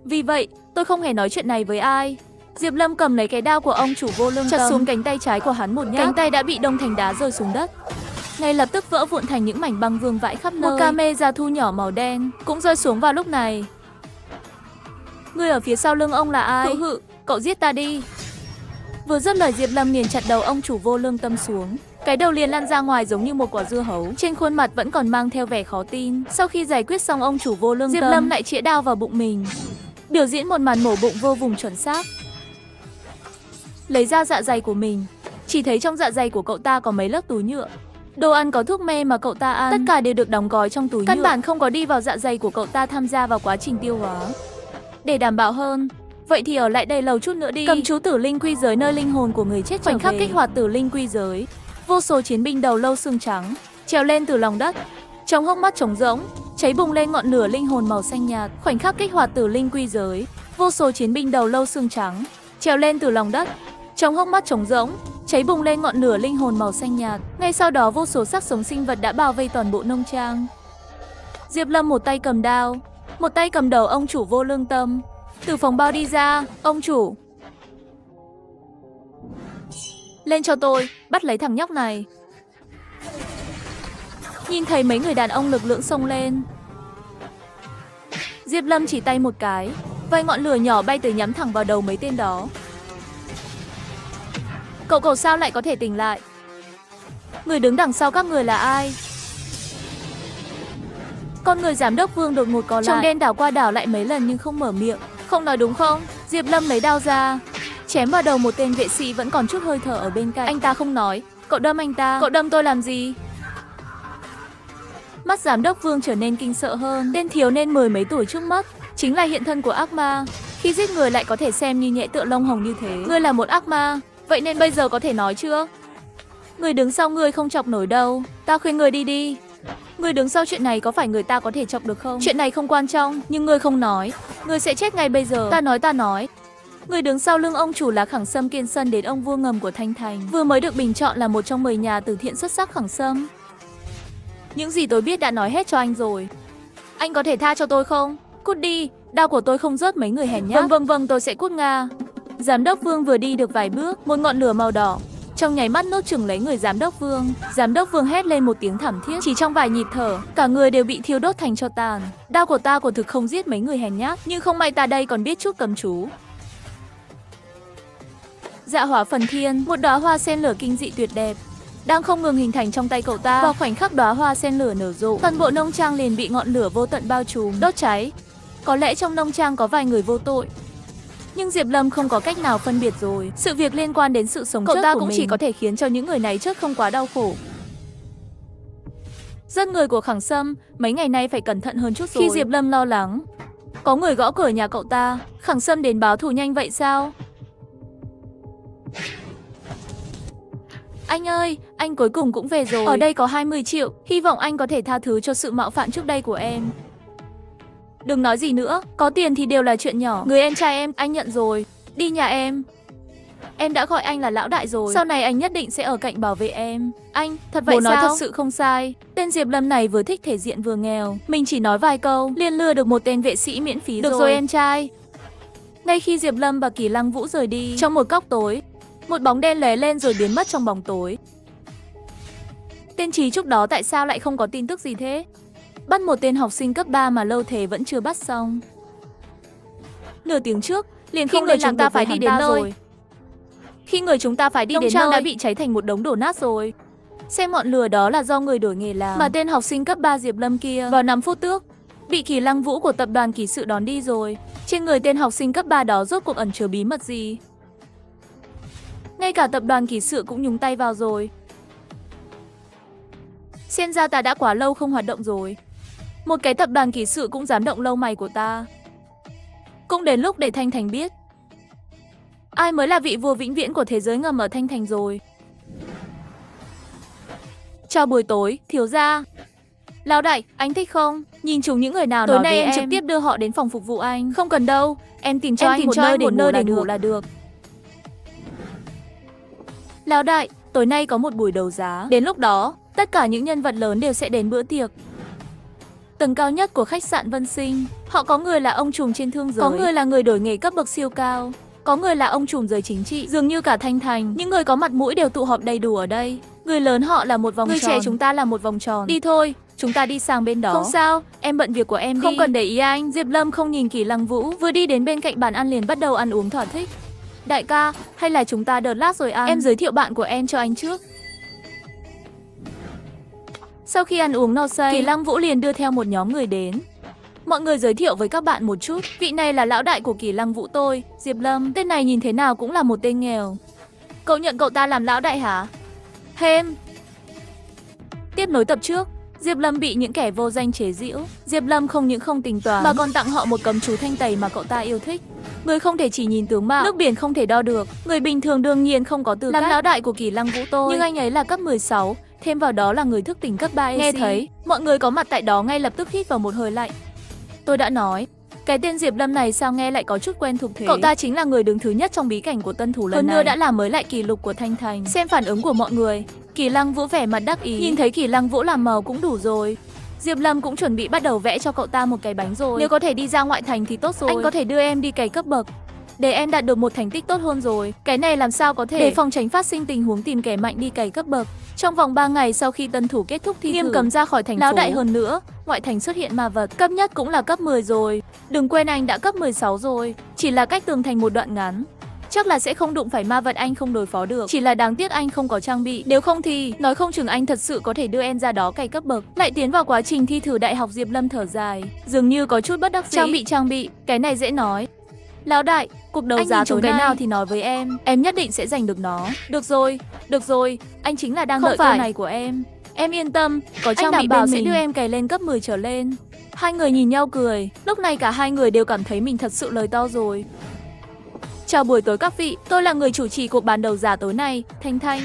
Vì vậy, tôi không hề nói chuyện này với ai. Diệp Lâm cầm lấy cái đao của ông chủ vô lương tâm, chặt xuống cánh tay trái của hắn một nhát. Cánh tay đã bị đông thành đá rơi xuống đất, ngay lập tức vỡ vụn thành những mảnh băng vương vãi khắp nơi. Một camera thu nhỏ màu đen cũng rơi xuống vào lúc này. Người ở phía sau lưng ông là ai? Hự, cậu giết ta đi. Vừa dứt lời, Diệp Lâm liền chặt đầu ông chủ vô lương tâm xuống. Cái đầu liền lăn ra ngoài giống như một quả dưa hấu. Trên khuôn mặt vẫn còn mang theo vẻ khó tin. Sau khi giải quyết xong ông chủ vô lương tâm, Diệp Lâm lại chĩa đao vào bụng mình, biểu diễn một màn mổ bụng vô cùng chuẩn xác. Lấy ra dạ dày của mình, chỉ thấy trong dạ dày của cậu ta có mấy lớp túi nhựa. Đồ ăn có thuốc mê mà cậu ta ăn, tất cả đều được đóng gói trong túi nhựa, căn bản không có đi vào dạ dày của cậu ta tham gia vào quá trình tiêu hóa. Để đảm bảo hơn, vậy thì ở lại đây lâu chút nữa đi. Cầm chú tử linh quy giới nơi linh hồn của người chết trở về. Khoảnh khắc kích hoạt tử linh quy giới, vô số chiến binh đầu lâu xương trắng trèo lên từ lòng đất, trong hốc mắt trống rỗng cháy bùng lên ngọn lửa linh hồn màu xanh nhạt. Khoảnh khắc kích hoạt tử linh quy giới, vô số chiến binh đầu lâu xương trắng trèo lên từ lòng đất, trong hốc mắt trống rỗng cháy bùng lên ngọn lửa linh hồn màu xanh nhạt. Ngay sau đó vô số xác sống sinh vật đã bao vây toàn bộ nông trang. Diệp Lâm một tay cầm đao, một tay cầm đầu ông chủ vô lương tâm, từ phòng bao đi ra. Ông chủ, lên cho tôi, bắt lấy thằng nhóc này. Nhìn thấy mấy người đàn ông lực lưỡng xông lên, Diệp Lâm chỉ tay một cái, vài ngọn lửa nhỏ bay tới nhắm thẳng vào đầu mấy tên đó. Cậu sao lại có thể tỉnh lại? Người đứng đằng sau các người là ai? Con người giám đốc Vương đột ngột có lại, trong đen đảo qua đảo lại mấy lần nhưng không mở miệng. Không nói đúng không? Diệp Lâm lấy đao ra, chém vào đầu một tên vệ sĩ vẫn còn chút hơi thở ở bên cạnh. Anh ta không nói. Cậu đâm anh ta. Cậu đâm tôi làm gì? Mắt giám đốc Vương trở nên kinh sợ hơn. Tên thiếu nên 10 mấy tuổi trước mắt chính là hiện thân của ác ma. Khi giết người lại có thể xem như nhẹ tựa lông hồng như thế. Ngươi là một ác ma, vậy nên bây giờ có thể nói chưa? Người đứng sau ngươi không chọc nổi đâu. Ta khuyên ngươi đi đi. Người đứng sau chuyện này có phải người ta có thể chọc được không? Chuyện này không quan trọng, nhưng ngươi không nói, ngươi sẽ chết ngay bây giờ. Ta nói. Người đứng sau lưng ông chủ là Khẳng Sâm Kiên Sân đến ông vua ngầm của Thanh Thành, vừa mới được bình chọn là một trong 10 nhà từ thiện xuất sắc Khẳng Sâm. Những gì tôi biết đã nói hết cho anh rồi. Anh có thể tha cho tôi không? Cút đi, đao của tôi không rớt mấy người hèn nhát. Vâng, tôi sẽ cút nga. Giám đốc Vương vừa đi được vài bước, một ngọn lửa màu đỏ trong nháy mắt nuốt chửng lấy người giám đốc Vương. Giám đốc Vương hét lên một tiếng thảm thiết, chỉ trong vài nhịp thở, cả người đều bị thiêu đốt thành tro tàn. Đao của ta quả thực không giết mấy người hèn nhát, nhưng không may ta đây còn biết chút cầm chú. Dạ hỏa phần thiên, một đóa hoa sen lửa kinh dị tuyệt đẹp đang không ngừng hình thành trong tay cậu ta. Vào khoảnh khắc đóa hoa sen lửa nở rộ, toàn bộ nông trang liền bị ngọn lửa vô tận bao trùm, đốt cháy. Có lẽ trong nông trang có vài người vô tội, nhưng Diệp Lâm không có cách nào phân biệt rồi. Sự việc liên quan đến sự sống chết của mình, cậu ta cũng chỉ có thể khiến cho những người này chết không quá đau khổ. Dân người của Khẳng Sâm, mấy ngày nay phải cẩn thận hơn chút rồi. Khi Diệp Lâm lo lắng, có người gõ cửa nhà cậu ta. Khẳng Sâm đến báo thù nhanh vậy sao? Anh ơi, anh cuối cùng cũng về rồi. Ở đây có 20 triệu, hy vọng anh có thể tha thứ cho sự mạo phạm trước đây của em. Đừng nói gì nữa, có tiền thì đều là chuyện nhỏ. Người em trai em, anh nhận rồi. Đi nhà em. Em đã gọi anh là lão đại rồi. Sau này anh nhất định sẽ ở cạnh bảo vệ em. Anh, thật vậy sao? Bố nói thật sự không sai. Tên Diệp Lâm này vừa thích thể diện vừa nghèo. Mình chỉ nói vài câu, liền lừa được một tên vệ sĩ miễn phí rồi. Được rồi em trai. Ngay khi Diệp Lâm và Kỳ Lăng Vũ rời đi, trong một góc tối, một bóng đen lóe lên rồi biến mất trong bóng tối. Tên Trí Trúc đó tại sao lại không có tin tức gì thế? Bắt một tên học sinh cấp 3 mà lâu thế vẫn chưa bắt xong. Nửa tiếng trước, liền khi người chúng ta phải đi đến nơi. Khi người chúng ta phải đi đến nơi đã bị cháy thành một đống đổ nát rồi. Xem ngọn lửa đó là do người đổi nghề làm. Mà tên học sinh cấp 3 Diệp Lâm kia vào 5 phút trước bị Kỳ Lăng Vũ của tập đoàn Kỳ Sự đón đi rồi. Trên người tên học sinh cấp 3 đó rốt cuộc ẩn chứa bí mật gì? Ngay cả tập đoàn Kỳ Sự cũng nhúng tay vào rồi. Xem ra ta đã quá lâu không hoạt động rồi. Một cái tập đoàn Kỳ Sự cũng dám động lông mày của ta. Cũng đến lúc để Thanh Thành biết ai mới là vị vua vĩnh viễn của thế giới ngầm ở Thanh Thành rồi. Chào buổi tối, thiếu gia. Lão đại, anh thích không? Nhìn chúng những người nào tối nay em trực tiếp đưa họ đến phòng phục vụ anh. Không cần đâu, em tìm cho anh một nơi để ngủ là được. Lão đại, tối nay có một buổi đấu giá. Đến lúc đó, tất cả những nhân vật lớn đều sẽ đến bữa tiệc. Tầng cao nhất của khách sạn Vân Sinh, họ có người là ông trùm trên thương giới, có người là người đổi nghề cấp bậc siêu cao, có người là ông trùm giới chính trị. Dường như cả Thanh Thành, những người có mặt mũi đều tụ họp đầy đủ ở đây. Người lớn họ là một vòng tròn, người trẻ chúng ta là một vòng tròn. Đi thôi, chúng ta đi sang bên đó. Không sao, em bận việc của em đi. Không cần để ý anh. Diệp Lâm không nhìn Kỳ Lăng Vũ, vừa đi đến bên cạnh bàn ăn liền bắt đầu ăn uống thỏa thích. Đại ca, hay là chúng ta đợt lát rồi ăn? Em giới thiệu bạn của em cho anh trước. Sau khi ăn uống no say, Kỳ Lăng Vũ liền đưa theo một nhóm người đến. Mọi người giới thiệu với các bạn một chút. Vị này là lão đại của Kỳ Lăng Vũ tôi, Diệp Lâm. Tên này nhìn thế nào cũng là một tên nghèo. Cậu nhận cậu ta làm lão đại hả? Thêm. Tiếp nối tập trước, Diệp Lâm bị những kẻ vô danh chế giễu. Diệp Lâm không những không tính toán mà còn tặng họ một cấm chú thanh tẩy mà cậu ta yêu thích. Người không thể chỉ nhìn tướng mạo, nước biển không thể đo được. Người bình thường đương nhiên không có tư cách làm lão đại của Kỳ Lăng Vũ tôi. Nhưng anh ấy là cấp 16, thêm vào đó là người thức tỉnh cấp 3 EC. Nghe thấy, mọi người có mặt tại đó ngay lập tức hít vào một hơi lạnh. Tôi đã nói, cái tên Diệp Lâm này sao nghe lại có chút quen thuộc thế? Cậu ta chính là người đứng thứ nhất trong bí cảnh của tân thủ lần này. Hơn nữa đã làm mới lại kỷ lục của Thanh Thành. Xem phản ứng của mọi người, Kỳ Lăng Vũ vẻ mặt đắc ý. Nhìn thấy Kỳ Lăng Vũ làm màu cũng đủ rồi. Diệp Lâm cũng chuẩn bị bắt đầu vẽ cho cậu ta một cái bánh rồi. Nếu có thể đi ra ngoại thành thì tốt rồi. Anh có thể đưa em đi cày cấp bậc để em đạt được một thành tích tốt hơn rồi. Cái này làm sao có thể? Để phòng tránh phát sinh tình huống tìm kẻ mạnh đi cày cấp bậc. Trong vòng 3 ngày sau khi tân thủ kết thúc thi nghiêm cấm ra khỏi thành phố. Lão đại hơn nữa, ngoại thành xuất hiện ma vật, cấp nhất cũng là cấp 10 rồi. Đừng quên anh đã cấp 16 rồi, chỉ là cách tường thành một đoạn ngắn. Chắc là sẽ không đụng phải ma vật anh không đối phó được. Chỉ là đáng tiếc anh không có trang bị. Nếu không thì, nói không chừng anh thật sự có thể đưa em ra đó cày cấp bậc. Lại tiến vào quá trình thi thử đại học. Diệp Lâm thở dài, dường như có chút bất đắc dĩ. Trang bị, cái này dễ nói. Lão đại, cuộc đấu giá tối nay, cái nào thì nói với em nhất định sẽ giành được nó. Được rồi, anh chính là đang đợi câu này của em. Em yên tâm, có trang bị bảo sẽ đưa em cày lên cấp 10 trở lên. Hai người nhìn nhau cười, lúc này cả hai người đều cảm thấy mình thật sự lời to rồi. Chào buổi tối các vị, tôi là người chủ trì cuộc bán đấu giá tối nay, Thanh Thanh.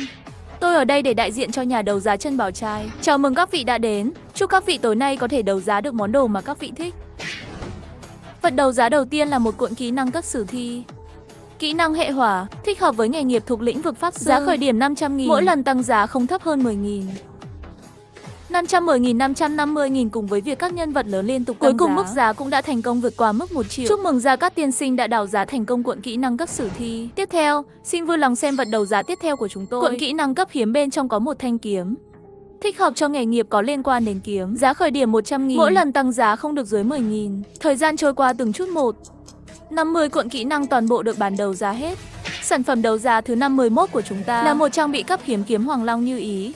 Tôi ở đây để đại diện cho nhà đấu giá Chân Bảo Trai. Chào mừng các vị đã đến, chúc các vị tối nay có thể đấu giá được món đồ mà các vị thích. Vật đấu giá đầu tiên là một cuộn kỹ năng cấp sử thi. Kỹ năng hệ hỏa, thích hợp với nghề nghiệp thuộc lĩnh vực pháp sư. Giá khởi điểm 500.000, mỗi lần tăng giá không thấp hơn 10.000. 510.000, 550.000 cùng với việc các nhân vật lớn liên tục tăng giá. Cuối cùng mức giá cũng đã thành công vượt qua mức 1 triệu. Chúc mừng Gia Cát tiên sinh đã đào giá thành công cuộn kỹ năng cấp sử thi. Tiếp theo, xin vui lòng xem vật đấu giá tiếp theo của chúng tôi. Cuộn kỹ năng cấp hiếm bên trong có một thanh kiếm. Thích hợp cho nghề nghiệp có liên quan đến kiếm. Giá khởi điểm 100.000, mỗi lần tăng giá không được dưới 10.000. Thời gian trôi qua từng chút một. 50 cuộn kỹ năng toàn bộ được bán đấu giá hết. Sản phẩm đấu giá thứ 511 của chúng ta là một trang bị cấp hiếm kiếm Hoàng Long Như Ý.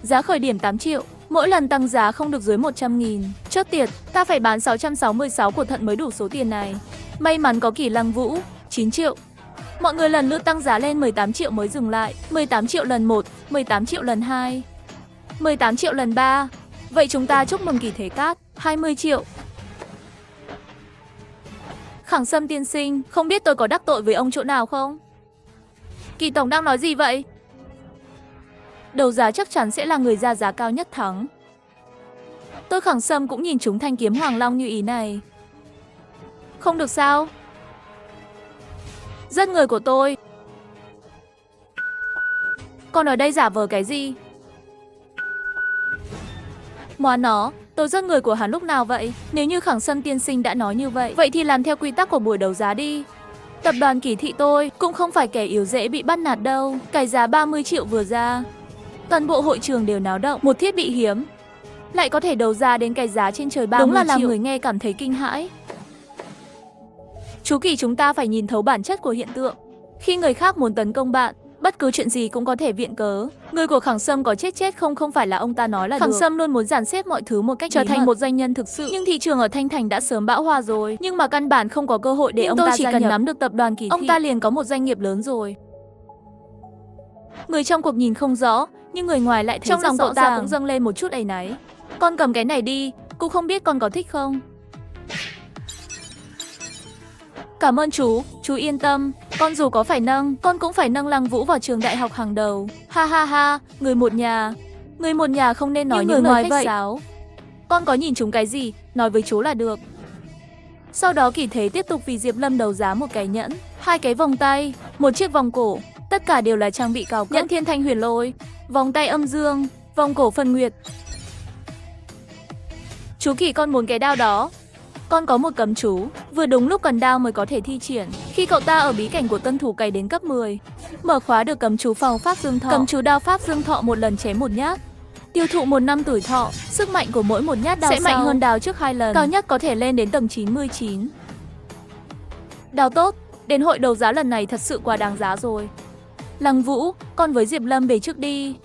Giá khởi điểm 8 triệu, mỗi lần tăng giá không được dưới 100.000. Chốt tiệt, ta phải bán 666 của thận mới đủ số tiền này. May mắn có Kỳ Lăng Vũ, 9 triệu. Mọi người lần lượt tăng giá lên 18 triệu mới dừng lại, 18 triệu lần 1, 18 triệu lần 2, 18 triệu lần 3. Vậy chúng ta chúc mừng Kỳ Thế Cát, 20 triệu. Khẳng Sâm tiên sinh, không biết tôi có đắc tội với ông chỗ nào không? Kỳ tổng đang nói gì vậy? Đấu giá chắc chắn sẽ là người ra giá cao nhất thắng. Tôi Khẳng Sâm cũng nhìn trúng thanh kiếm Hoàng Long Như Ý này. Không được sao? Giết người của tôi. Còn ở đây giả vờ cái gì? Móa nó, tôi giết người của hắn lúc nào vậy? Nếu như Khẳng Sâm tiên sinh đã nói như vậy thì làm theo quy tắc của buổi đấu giá đi. Tập đoàn Kỳ Thị tôi cũng không phải kẻ yếu dễ bị bắt nạt đâu. Cái giá 30 triệu vừa ra, toàn bộ hội trường đều náo động. Một thiết bị hiếm lại có thể đấu giá đến cái giá trên trời 30 triệu. Đúng là làm người nghe cảm thấy kinh hãi. Chú Kỳ, chúng ta phải nhìn thấu bản chất của hiện tượng. Khi người khác muốn tấn công bạn, bất cứ chuyện gì cũng có thể viện cớ. Người của Khẳng Sâm có chết không phải là ông ta nói là Khẳng được. Sâm luôn muốn dàn xếp mọi thứ một cách trở thành một doanh nhân thực sự. Nhưng thị trường ở Thanh Thành đã sớm bão hòa rồi. Nhưng mà căn bản không có cơ hội để ông ta chỉ cần nắm được tập đoàn Kỳ Thị, ông ta liền có một doanh nghiệp lớn rồi. Người trong cuộc nhìn không rõ, nhưng người ngoài lại thấy trong lòng cậu ta cũng dâng lên một chút áy náy. Con cầm cái này đi, cũng không biết con có thích không? Cảm ơn chú yên tâm, con dù có phải nâng, con cũng phải nâng Lăng Vũ vào trường đại học hàng đầu. Ha ha ha, người một nhà không nên nói những lời khách sáo. Con có nhìn chúng cái gì, nói với chú là được. Sau đó Kỳ Thế tiếp tục vì Diệp Lâm đấu giá một cái nhẫn, 2 cái vòng tay, một chiếc vòng cổ, tất cả đều là trang bị cao cấp. Nhẫn Thiên Thanh Huyền Lôi, vòng tay Âm Dương, vòng cổ Phần Nguyệt. Chú Kỳ, con muốn cái đao đó. Con có một cấm chú, vừa đúng lúc cần đao mới có thể thi triển. Khi cậu ta ở bí cảnh của tân thủ cày đến cấp 10, mở khóa được cấm chú Phong Pháp Dương Thọ. Cấm chú đao Pháp Dương Thọ một lần chém một nhát, tiêu thụ 1 năm tuổi thọ. Sức mạnh của mỗi một nhát đao sẽ mạnh hơn đao trước 2 lần, cao nhất có thể lên đến tầng 99. Đao tốt, đến hội đấu giá lần này thật sự quá đáng giá rồi. Lăng Vũ, con với Diệp Lâm về trước đi.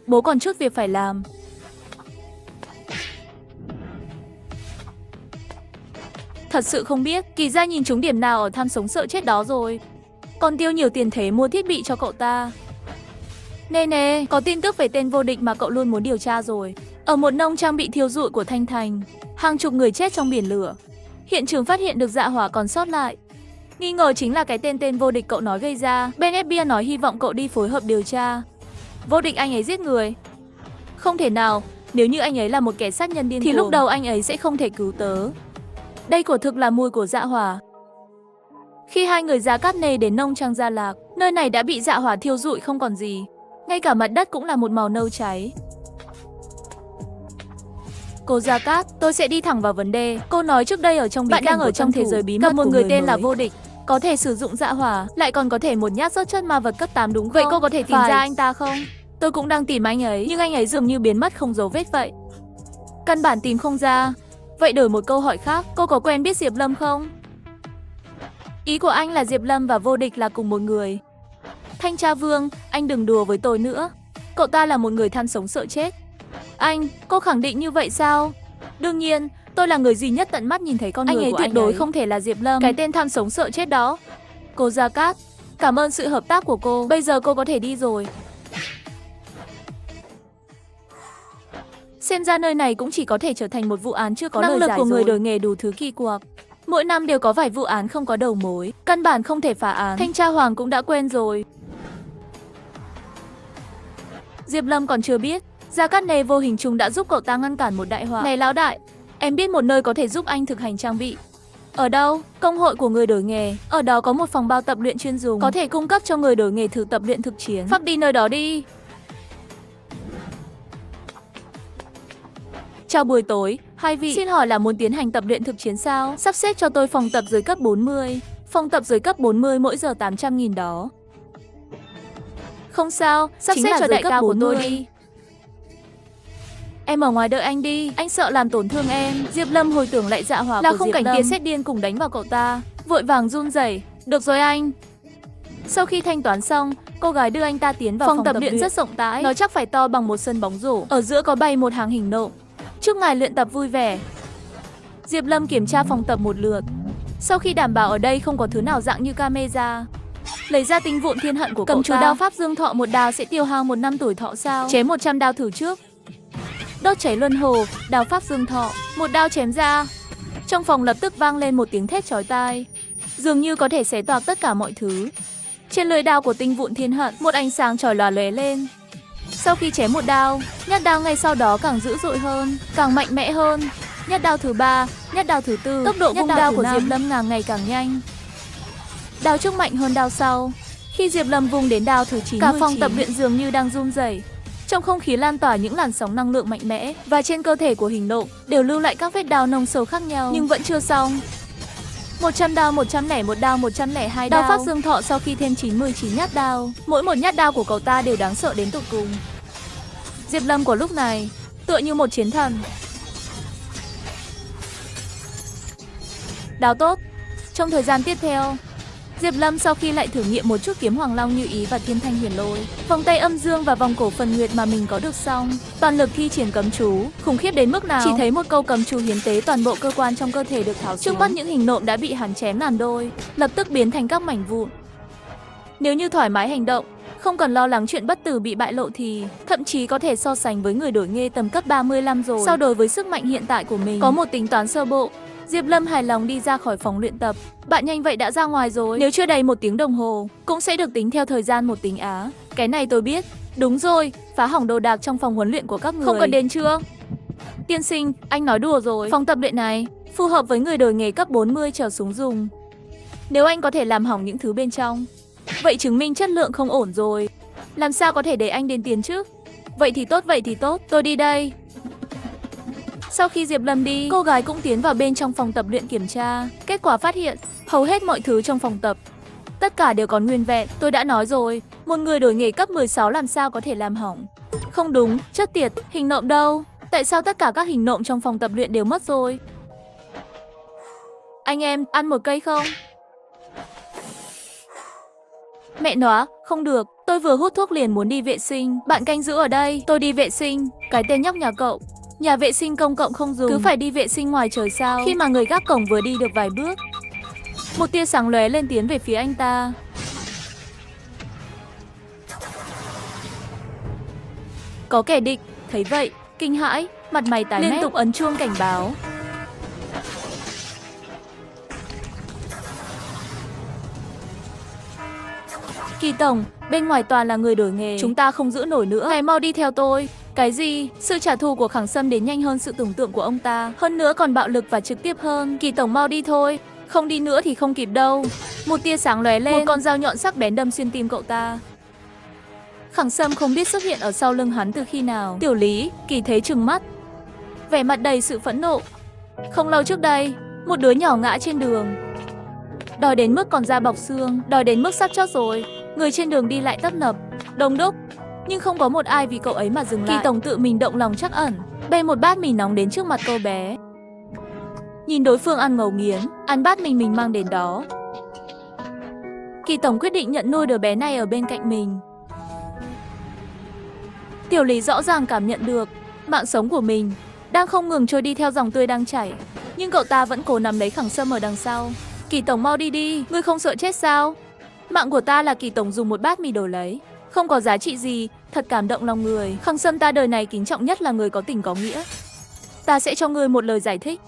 Bố còn chút việc phải làm. Thật sự không biết Kỳ gia nhìn trúng điểm nào ở tham sống sợ chết đó rồi. Còn tiêu nhiều tiền thế mua thiết bị cho cậu ta. Nè, có tin tức về tên vô địch mà cậu luôn muốn điều tra rồi. Ở một nông trang bị thiêu rụi của Thanh Thành, hàng chục người chết trong biển lửa. Hiện trường phát hiện được dạ hỏa còn sót lại. Nghi ngờ chính là cái tên vô địch cậu nói gây ra. Bên FBI nói hy vọng cậu đi phối hợp điều tra. Vô địch anh ấy giết người? Không thể nào, nếu như anh ấy là một kẻ sát nhân điên thì lúc đầu anh ấy sẽ không thể cứu tớ. Đây quả thực là mùi của dạ hỏa. Khi 2 người Gia Cát Nê đến nông trang Gia Lạc, nơi này đã bị dạ hỏa thiêu rụi không còn gì. Ngay cả mặt đất cũng là một màu nâu cháy. Cô Gia Cát, tôi sẽ đi thẳng vào vấn đề. Cô nói trước đây ở trong bí cảnh đang ở trong thế giới bí mật gặp một người tên là Vô Địch, có thể sử dụng dạ hỏa, lại còn có thể một nhát rớt chất ma vật cấp 8 đúng không? Vậy cô có thể tìm ra anh ta không? Tôi cũng đang tìm anh ấy, nhưng anh ấy dường như biến mất không dấu vết vậy. Căn bản tìm không ra. Vậy đổi một câu hỏi khác, cô có quen biết Diệp Lâm không? Ý của anh là Diệp Lâm và Vô Địch là cùng một người. Thanh tra Vương, anh đừng đùa với tôi nữa. Cậu ta là một người tham sống sợ chết. Anh, cô khẳng định như vậy sao? Đương nhiên, tôi là người duy nhất tận mắt nhìn thấy con người của anh ấy. Tuyệt đối không thể là Diệp Lâm, cái tên tham sống sợ chết đó. Cô Gia Cát, cảm ơn sự hợp tác của cô. Bây giờ cô có thể đi rồi. Xem ra nơi này cũng chỉ có thể trở thành một vụ án chưa có lời giải. Năng lực của người đổi nghề đủ thứ kỳ quặc. Mỗi năm đều có vài vụ án không có đầu mối, căn bản không thể phá án. Thanh tra Hoàng cũng đã quên rồi. Diệp Lâm còn chưa biết, Gia Cát Nê vô hình chung đã giúp cậu ta ngăn cản một đại họa. Này lão đại, em biết một nơi có thể giúp anh thực hành trang bị. Ở đâu? Công hội của người đổi nghề. Ở đó có một phòng bao tập luyện chuyên dùng, có thể cung cấp cho người đổi nghề thử tập luyện thực chiến. Phác đi nơi đó đi. Chào buổi tối, 2 vị. Xin hỏi là muốn tiến hành tập luyện thực chiến sao? Sắp xếp cho tôi phòng tập dưới cấp 40. Phòng tập dưới cấp 40 mỗi giờ 800.000 đó. Không sao, sắp xếp cho đại ca của tôi đi. Em ở ngoài đợi anh đi, anh sợ làm tổn thương em. Diệp Lâm hồi tưởng lại dạ hỏa là của Diệp Lâm. Là không cảnh tia sét điên cùng đánh vào cậu ta. vội vàng run rẩy. Được rồi anh. Sau khi thanh toán xong, cô gái đưa anh ta tiến vào phòng tập luyện rất rộng rãi. Nó chắc phải to bằng một sân bóng rổ. Ở giữa có bày một hàng hình nộm. Chúc ngài luyện tập vui vẻ. Diệp Lâm kiểm tra phòng tập một lượt. Sau khi đảm bảo ở đây không có thứ nào dạng như camera, lấy ra tinh vụn thiên hận của cầm chú đao pháp dương thọ, một đao sẽ tiêu hao 1 năm tuổi thọ sao? Chém 100 đao thử trước. Đốt cháy luân hồ, đao pháp dương thọ, một đao chém ra. Trong phòng lập tức vang lên một tiếng thét chói tai, dường như có thể xé toạc tất cả mọi thứ. Trên lưỡi đao của tinh vụn thiên hận, một ánh sáng chói lòa lóe lên. Sau khi chém một đao, nhát đao ngay sau đó càng dữ dội hơn, càng mạnh mẽ hơn. Nhát đao thứ 3, nhát đao thứ 4, tốc độ vung đao của Diệp Lâm càng ngày càng nhanh. Đao trước mạnh hơn đao sau. Khi Diệp Lâm vung đến đao thứ 9, cả phòng tập luyện dường như đang run rẩy. Trong không khí lan tỏa những làn sóng năng lượng mạnh mẽ, và trên cơ thể của hình nộm đều lưu lại các vết đao nông sâu khác nhau. Nhưng vẫn chưa xong. 100 đao, 101 đao, 102 đao. Đao pháp dương thọ sau khi thêm 99 nhát đao. Mỗi một nhát đao của cậu ta đều đáng sợ đến tột cùng. Diệp Lâm của lúc này tựa như một chiến thần. Đao tốt. Trong thời gian tiếp theo, Diệp Lâm sau khi lại thử nghiệm một chút kiếm Hoàng Long Như Ý và Thiên Thanh Huyền Lôi, vòng tay âm dương và vòng cổ phần nguyệt mà mình có được xong, toàn lực thi triển cấm chú, khủng khiếp đến mức nào? Chỉ thấy một câu cấm chú hiến tế toàn bộ cơ quan trong cơ thể được tháo xuống. Trước mắt những hình nộm đã bị hắn chém làm đôi, lập tức biến thành các mảnh vụn. Nếu như thoải mái hành động, không cần lo lắng chuyện bất tử bị bại lộ thì thậm chí có thể so sánh với người đổi nghề tầm cấp 35 rồi. So đối với sức mạnh hiện tại của mình, có một tính toán sơ bộ, Diệp Lâm hài lòng đi ra khỏi phòng luyện tập. Bạn nhanh vậy đã ra ngoài rồi. Nếu chưa đầy 1 tiếng đồng hồ, cũng sẽ được tính theo thời gian 1 tiếng Á. Cái này tôi biết. Đúng rồi, phá hỏng đồ đạc trong phòng huấn luyện của các người. Không cần đến chưa? Tiên sinh, anh nói đùa rồi. Phòng tập luyện này phù hợp với người đổi nghề cấp 40 trở xuống dùng. Nếu anh có thể làm hỏng những thứ bên trong, vậy chứng minh chất lượng không ổn rồi. Làm sao có thể để anh đến tiền chứ? Vậy thì tốt, tôi đi đây. Sau khi Diệp Lâm đi, cô gái cũng tiến vào bên trong phòng tập luyện kiểm tra. Kết quả phát hiện, hầu hết mọi thứ trong phòng tập, tất cả đều còn nguyên vẹn. Tôi đã nói rồi, một người đổi nghề cấp 16 làm sao có thể làm hỏng. Không đúng, chết tiệt, hình nộm đâu? Tại sao tất cả các hình nộm trong phòng tập luyện đều mất rồi? Anh em, ăn một cây không? Mẹ nó, không được, tôi vừa hút thuốc liền muốn đi vệ sinh. Bạn canh giữ ở đây, tôi đi vệ sinh. Cái tên nhóc nhà cậu, nhà vệ sinh công cộng không dùng, cứ phải đi vệ sinh ngoài trời sao? Khi mà người gác cổng vừa đi được vài bước, một tia sáng lóe lên tiến về phía anh ta. Có kẻ địch, thấy vậy, kinh hãi, mặt mày tái mét, liên tục ấn chuông cảnh báo. Kỳ tổng, bên ngoài toàn là người đổi nghề, chúng ta không giữ nổi nữa. Ngài mau đi theo tôi. Cái gì? Sự trả thù của Khẳng Sâm đến nhanh hơn sự tưởng tượng của ông ta, hơn nữa còn bạo lực và trực tiếp hơn. Kỳ tổng mau đi thôi, không đi nữa thì không kịp đâu. Một tia sáng lóe lên, một con dao nhọn sắc bén đâm xuyên tim cậu ta. Khẳng Sâm không biết xuất hiện ở sau lưng hắn từ khi nào. Tiểu Lý, Kỳ Thế trừng mắt, vẻ mặt đầy sự phẫn nộ. Không lâu trước đây, một đứa nhỏ ngã trên đường, đòi đến mức còn da bọc xương, đòi đến mức sắp chót rồi. Người trên đường đi lại tấp nập, đông đúc, nhưng không có một ai vì cậu ấy mà dừng lại. Kỳ tổng tự mình động lòng trắc ẩn, bê một bát mì nóng đến trước mặt cô bé. Nhìn đối phương ăn ngấu nghiến, ăn bát mình mang đến đó. Kỳ tổng quyết định nhận nuôi đứa bé này ở bên cạnh mình. Tiểu Lý rõ ràng cảm nhận được mạng sống của mình đang không ngừng trôi đi theo dòng tươi đang chảy, nhưng cậu ta vẫn cố nắm lấy Khẳng Sâm ở đằng sau. Kỳ tổng mau đi đi, ngươi không sợ chết sao? Mạng của ta là Kỳ tổng dùng một bát mì đổi lấy, không có giá trị gì, thật cảm động lòng người. Khẳng Sâm ta đời này kính trọng nhất là người có tình có nghĩa. Ta sẽ cho ngươi một lời giải thích.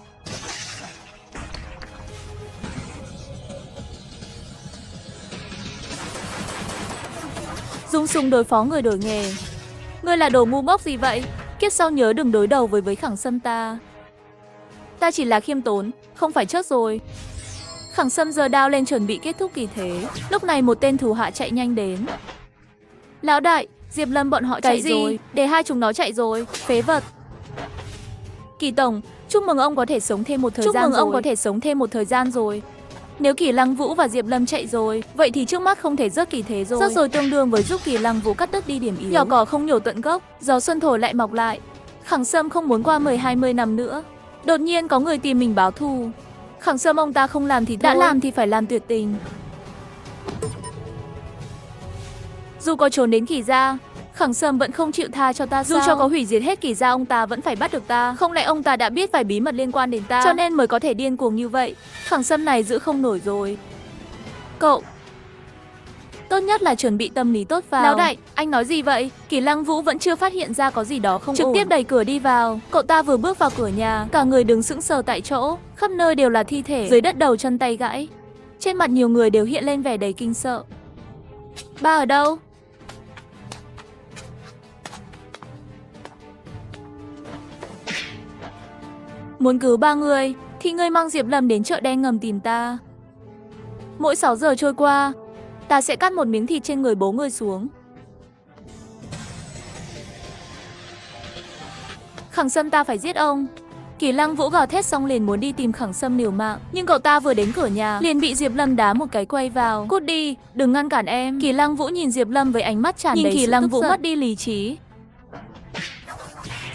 Dùng súng đối phó người đổi nghề. Ngươi là đồ ngu ngốc gì vậy? Kiếp sau nhớ đừng đối đầu với Khẳng Sâm ta. Ta chỉ là khiêm tốn, không phải chớt rồi. Khẳng Sâm giơ đao lên chuẩn bị kết thúc kỳ thế. Lúc này một tên thủ hạ chạy nhanh đến. Lão đại, Diệp Lâm bọn họ chạy rồi. Để hai chúng nó chạy rồi, phế vật. Kỳ tổng, chúc mừng ông có thể sống thêm một thời gian rồi. Chúc mừng ông có thể sống thêm một thời gian rồi. Nếu Kỳ Lăng Vũ và Diệp Lâm chạy rồi, vậy thì trước mắt không thể rớt kỳ thế rồi. Rớt rồi tương đương với giúp Kỳ Lăng Vũ cắt đứt đi điểm yếu. Nhỏ cỏ không nhổ tận gốc, gió xuân thổi lại mọc lại. Khẳng Sâm không muốn qua 10-20 năm nữa. Đột nhiên có người tìm mình báo thù. Khẳng Sâm ông ta không làm thì thôi. Đã làm thì phải làm tuyệt tình. Dù có trốn đến Kỳ gia, Khẳng Sâm vẫn không chịu tha cho ta sao? Dù cho có hủy diệt hết Kỳ gia, ông ta vẫn phải bắt được ta. Không lẽ ông ta đã biết vài bí mật liên quan đến ta, cho nên mới có thể điên cuồng như vậy? Khẳng Sâm này giữ không nổi rồi. Cậu tốt nhất là chuẩn bị tâm lý tốt vào. Lão đại, anh nói gì vậy? Kỳ Lăng Vũ vẫn chưa phát hiện ra có gì đó không ổn. Trực tiếp đẩy cửa đi vào. Cậu ta vừa bước vào cửa nhà, cả người đứng sững sờ tại chỗ, khắp nơi đều là thi thể, dưới đất đầu chân tay gãy. Trên mặt nhiều người đều hiện lên vẻ đầy kinh sợ. Ba ở đâu? Muốn cứu ba người thì ngươi mang Diệp Lâm đến chợ đen ngầm tìm ta. Mỗi 6 giờ trôi qua, ta sẽ cắt một miếng thịt trên người bố ngươi xuống. Khẳng Sâm, ta phải giết ông. Kỳ Lăng Vũ gào thét xong liền muốn đi tìm Khẳng Sâm liều mạng, nhưng cậu ta vừa đến cửa nhà liền bị Diệp Lâm đá một cái quay vào. Cút đi, đừng ngăn cản em. Kỳ Lăng Vũ nhìn Diệp Lâm với ánh mắt tràn đầy sự tức giận. Kỳ Lăng Vũ mất đi lý trí.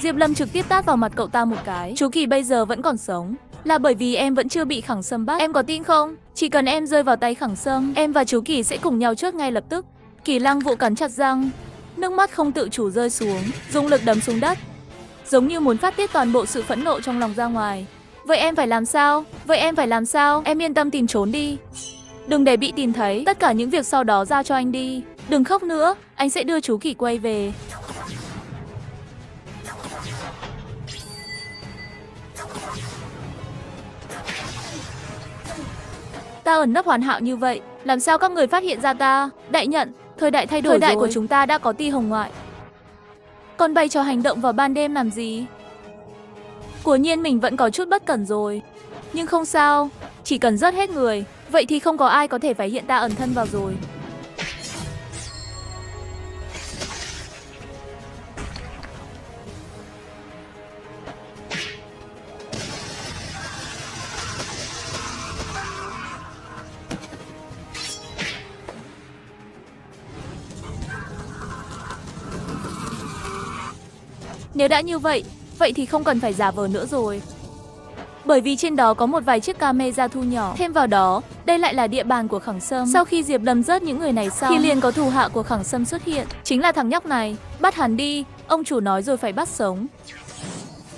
Diệp Lâm trực tiếp tát vào mặt cậu ta một cái. Chú Kỳ bây giờ vẫn còn sống là bởi vì em vẫn chưa bị Khẳng Sâm bắt. Em có tin không? Chỉ cần em rơi vào tay Khẳng Sâm, em và chú Kỳ sẽ cùng nhau chết ngay lập tức. Kỳ Lăng Vũ cắn chặt răng, nước mắt không tự chủ rơi xuống, dùng lực đấm xuống đất, giống như muốn phát tiết toàn bộ sự phẫn nộ trong lòng ra ngoài. Vậy em phải làm sao? Vậy em phải làm sao? Em yên tâm tìm trốn đi. Đừng để bị tìm thấy, tất cả những việc sau đó giao cho anh đi. Đừng khóc nữa, anh sẽ đưa chú Kỳ quay về. Ta ẩn nấp hoàn hảo như vậy, làm sao các người phát hiện ra ta? Đại nhận, thời đại thay đổi rồi. Thời đại của chúng ta đã có Ti Hồng ngoại. Còn bày trò hành động vào ban đêm làm gì? Quả nhiên mình vẫn có chút bất cẩn rồi. Nhưng không sao, chỉ cần rớt hết người, vậy thì không có ai có thể phải hiện ta ẩn thân vào rồi. Nếu đã như vậy, vậy thì không cần phải giả vờ nữa rồi. Bởi vì trên đó có một vài chiếc camera thu nhỏ. Thêm vào đó, đây lại là địa bàn của Khẳng Sâm. Sau khi Diệp Lâm rớt những người này xong, thì liền có thủ hạ của Khẳng Sâm xuất hiện. Chính là thằng nhóc này. Bắt hắn đi, ông chủ nói rồi phải bắt sống.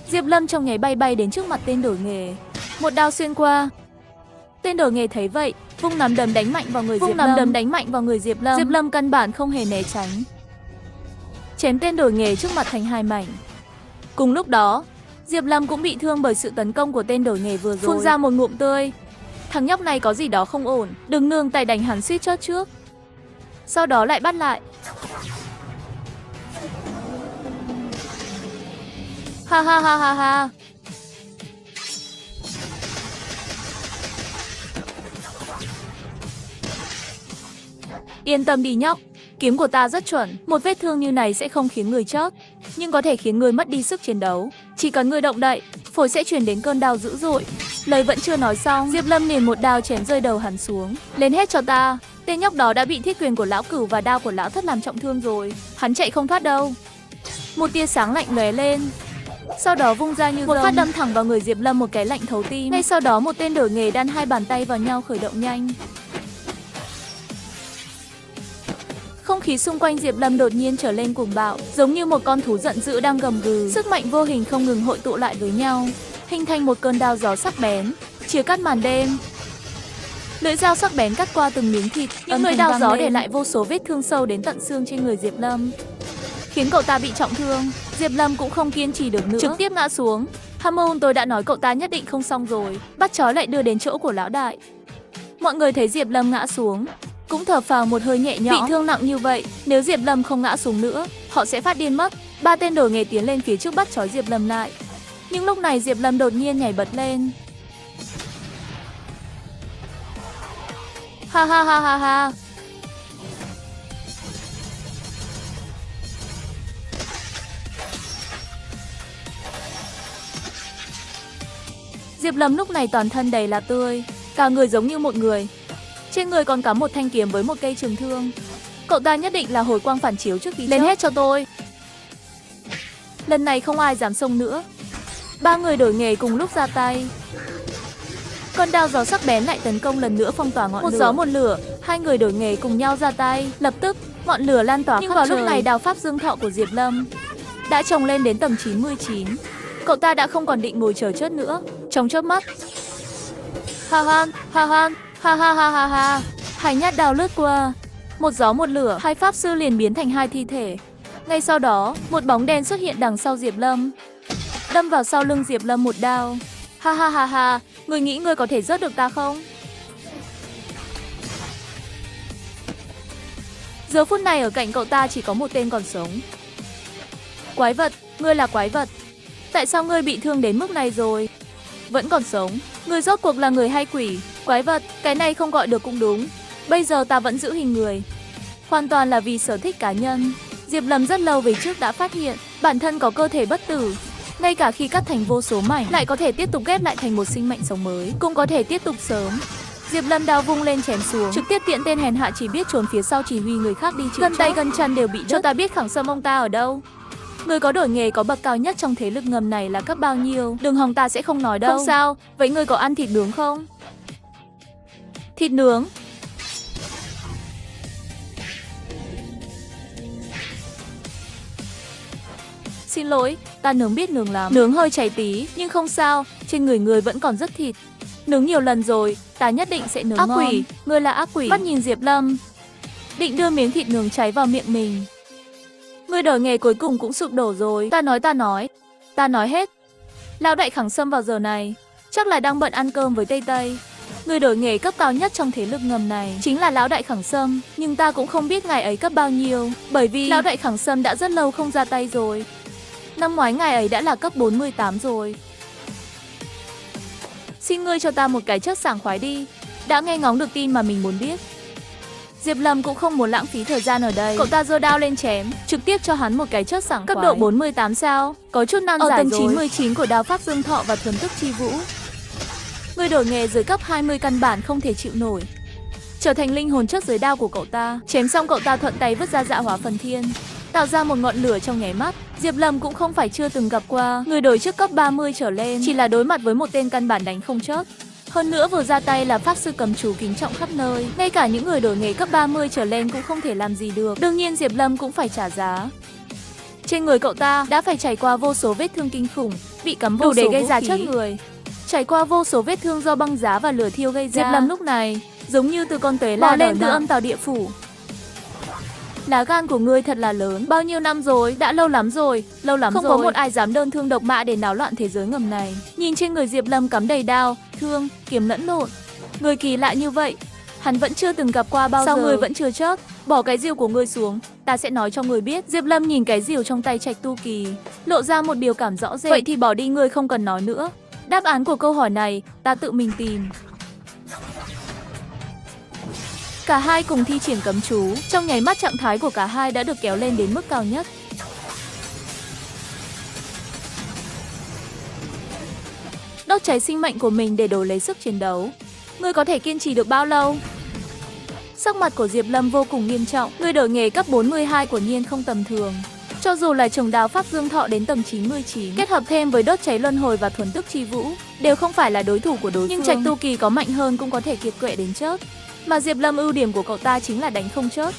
Diệp Lâm trong nháy bay bay đến trước mặt tên đổi nghề, một đao xuyên qua. Tên đổi nghề thấy vậy, vung nắm đấm đánh mạnh vào người Diệp Lâm. Diệp Lâm căn bản không hề né tránh, chém tên đổi nghề trước mặt thành hai mảnh. Cùng lúc đó, Diệp Lâm cũng bị thương bởi sự tấn công của tên đổi nghề vừa rồi, phun ra một ngụm tươi. Thằng nhóc này có gì đó không ổn, đừng nương tay đánh hắn suýt chết trước, sau đó lại bắt lại. Ha ha ha ha ha. Yên tâm đi nhóc, kiếm của ta rất chuẩn. Một vết thương như này sẽ không khiến người chết, nhưng có thể khiến người mất đi sức chiến đấu. Chỉ cần người động đậy, phổi sẽ truyền đến cơn đau dữ dội. Lời vẫn chưa nói xong, Diệp Lâm liền một đao chém rơi đầu hắn xuống. Lên hết cho ta. Tên nhóc đó đã bị thiết quyền của lão cửu và đao của lão thất làm trọng thương rồi, hắn chạy không thoát đâu. Một tia sáng lạnh lóe lên, sau đó vung ra như một phát đâm thẳng vào người Diệp Lâm một cái lạnh thấu tim. Ngay sau đó một tên đổi nghề đan hai bàn tay vào nhau khởi động nhanh. Không khí xung quanh Diệp Lâm đột nhiên trở lên cuồng bạo, giống như một con thú giận dữ đang gầm gừ. Sức mạnh vô hình không ngừng hội tụ lại với nhau, hình thành một cơn đao gió sắc bén, chia cắt màn đêm. Lưỡi dao sắc bén cắt qua từng miếng thịt, những lưỡi đao gió để lại vô số vết thương sâu đến tận xương trên người Diệp Lâm, khiến cậu ta bị trọng thương. Diệp Lâm cũng không kiên trì được nữa, trực tiếp ngã xuống. Hamon, tôi đã nói cậu ta nhất định không xong rồi. Bắt chó lại đưa đến chỗ của lão đại. Mọi người thấy Diệp Lâm ngã xuống cũng thở phào một hơi nhẹ nhõm. Bị thương nặng như vậy, nếu Diệp Lâm không ngã xuống nữa, họ sẽ phát điên mất. Ba tên đổi nghề tiến lên phía trước bắt trói Diệp Lâm lại. Nhưng lúc này Diệp Lâm đột nhiên nhảy bật lên. Ha ha ha ha ha. Diệp Lâm lúc này toàn thân đầy là tươi, cả người giống như một người. Trên người còn cắm một thanh kiếm với một cây trường thương. Cậu ta nhất định là hồi quang phản chiếu trước khi lên hết cho tôi. Lần này không ai dám xông nữa. Ba người đổi nghề cùng lúc ra tay. Con đao gió sắc bén lại tấn công lần nữa phong tỏa ngọn lửa. Một gió một lửa, hai người đổi nghề cùng nhau ra tay. Lập tức, ngọn lửa lan tỏa khắp trời. Nhưng vào lúc này đao pháp dương thọ của Diệp Lâm đã trồng lên đến tầm 99. Cậu ta đã không còn định ngồi chờ chết nữa. Trong chớp mắt, ha ha ha ha ha ha ha ha ha, hai nhát đao lướt qua. Một gió một lửa, hai pháp sư liền biến thành hai thi thể. Ngay sau đó, một bóng đen xuất hiện đằng sau Diệp Lâm, đâm vào sau lưng Diệp Lâm một đao. Ha ha ha ha, ngươi nghĩ ngươi có thể rớt được ta không? Giờ phút này ở cạnh cậu ta chỉ có một tên còn sống. Quái vật, ngươi là quái vật. Tại sao ngươi bị thương đến mức này rồi? Vẫn còn sống, ngươi rốt cuộc là người hay quỷ? Quái vật, cái này không gọi được cũng đúng. Bây giờ ta vẫn giữ hình người. Hoàn toàn là vì sở thích cá nhân. Diệp Lâm rất lâu về trước đã phát hiện bản thân có cơ thể bất tử. Ngay cả khi cắt thành vô số mảnh, lại có thể tiếp tục ghép lại thành một sinh mệnh sống mới, cũng có thể tiếp tục sớm. Diệp Lâm đao vung lên chém xuống, trực tiếp tiện tên hèn hạ chỉ biết trốn phía sau chỉ huy người khác đi chịu. Gân tay gân chân đều bị đứt. Cho ta biết Khẳng Sâm ông ta ở đâu. Người có đổi nghề có bậc cao nhất trong thế lực ngầm này là cấp bao nhiêu? Đừng hòng, ta sẽ không nói đâu. Không sao, vậy ngươi có ăn thịt nướng không? Thịt nướng? Xin lỗi, ta nướng biết nướng lắm. Nướng hơi cháy tí, nhưng không sao, trên người người vẫn còn rất thịt. Nướng nhiều lần rồi, ta nhất định sẽ nướng ngon. Ác quỷ, ngươi là ác quỷ. Mắt nhìn Diệp Lâm, định đưa miếng thịt nướng cháy vào miệng mình. Ngươi đổi nghề cuối cùng cũng sụp đổ rồi. Ta nói hết. Lão đại Khẳng Sâm vào giờ này chắc là đang bận ăn cơm với Tây Tây. Người đổi nghề cấp cao nhất trong thế lực ngầm này chính là lão đại Khẳng Sâm, nhưng ta cũng không biết ngài ấy cấp bao nhiêu, bởi vì lão đại Khẳng Sâm đã rất lâu không ra tay rồi. Năm ngoái ngài ấy đã là cấp 48 rồi. Xin ngươi cho ta một cái chất sảng khoái đi. Đã nghe ngóng được tin mà mình muốn biết. Diệp Lâm cũng không muốn lãng phí thời gian ở đây. Cậu ta giơ đao lên chém, trực tiếp cho hắn một cái chất sảng khoái. Cấp độ 48 sao? Có chút nan giải rồi. Ở tầng 99 của đao pháp dương thọ và thuần tức chi vũ, người đổi nghề dưới cấp 20 căn bản không thể chịu nổi. Trở thành linh hồn chất dưới đao của cậu ta. Chém xong cậu ta thuận tay vứt ra dạ hỏa phần thiên, tạo ra một ngọn lửa trong nháy mắt. Diệp Lâm cũng không phải chưa từng gặp qua người đổi trước cấp 30 trở lên, chỉ là đối mặt với một tên căn bản đánh không chết. Hơn nữa vừa ra tay là pháp sư cầm chú kính trọng khắp nơi, ngay cả những người đổi nghề cấp 30 trở lên cũng không thể làm gì được. Đương nhiên Diệp Lâm cũng phải trả giá. Trên người cậu ta đã phải trải qua vô số vết thương kinh khủng, bị cắm vô số để gây ra chết người, trải qua vô số vết thương do băng giá và lửa thiêu gây ra. Diệp Lâm lúc này giống như từ con tuế la lên từ âm tào địa phủ. Lá gan của ngươi thật là lớn. Bao nhiêu năm rồi? Đã lâu lắm rồi. Không có một ai dám đơn thương độc mã để náo loạn thế giới ngầm này. Nhìn trên người Diệp Lâm cắm đầy đao, thương, kiếm lẫn lộn. Người kỳ lạ như vậy, hắn vẫn chưa từng gặp qua bao giờ. Sao ngươi vẫn chưa chết? Bỏ cái rìu của ngươi xuống, ta sẽ nói cho ngươi biết. Diệp Lâm nhìn cái rìu trong tay Trạch Tu Kỳ, lộ ra một biểu cảm rõ rệt. Vậy thì bỏ đi, ngươi không cần nói nữa. Đáp án của câu hỏi này, ta tự mình tìm. Cả hai cùng thi triển cấm chú, trong nháy mắt trạng thái của cả hai đã được kéo lên đến mức cao nhất. Đốt cháy sinh mệnh của mình để đổi lấy sức chiến đấu. Ngươi có thể kiên trì được bao lâu? Sắc mặt của Diệp Lâm vô cùng nghiêm trọng. Người đổi nghề cấp 42 của nhiên không tầm thường. Cho dù là trồng đao pháp dương thọ đến tầm 99, kết hợp thêm với đốt cháy luân hồi và thuần tức chi vũ, đều không phải là đối thủ của đối phương. Nhưng Trạch Tu Kỳ có mạnh hơn cũng có thể kiệt quệ đến chết. Mà Diệp Lâm ưu điểm của cậu ta chính là đánh không chết.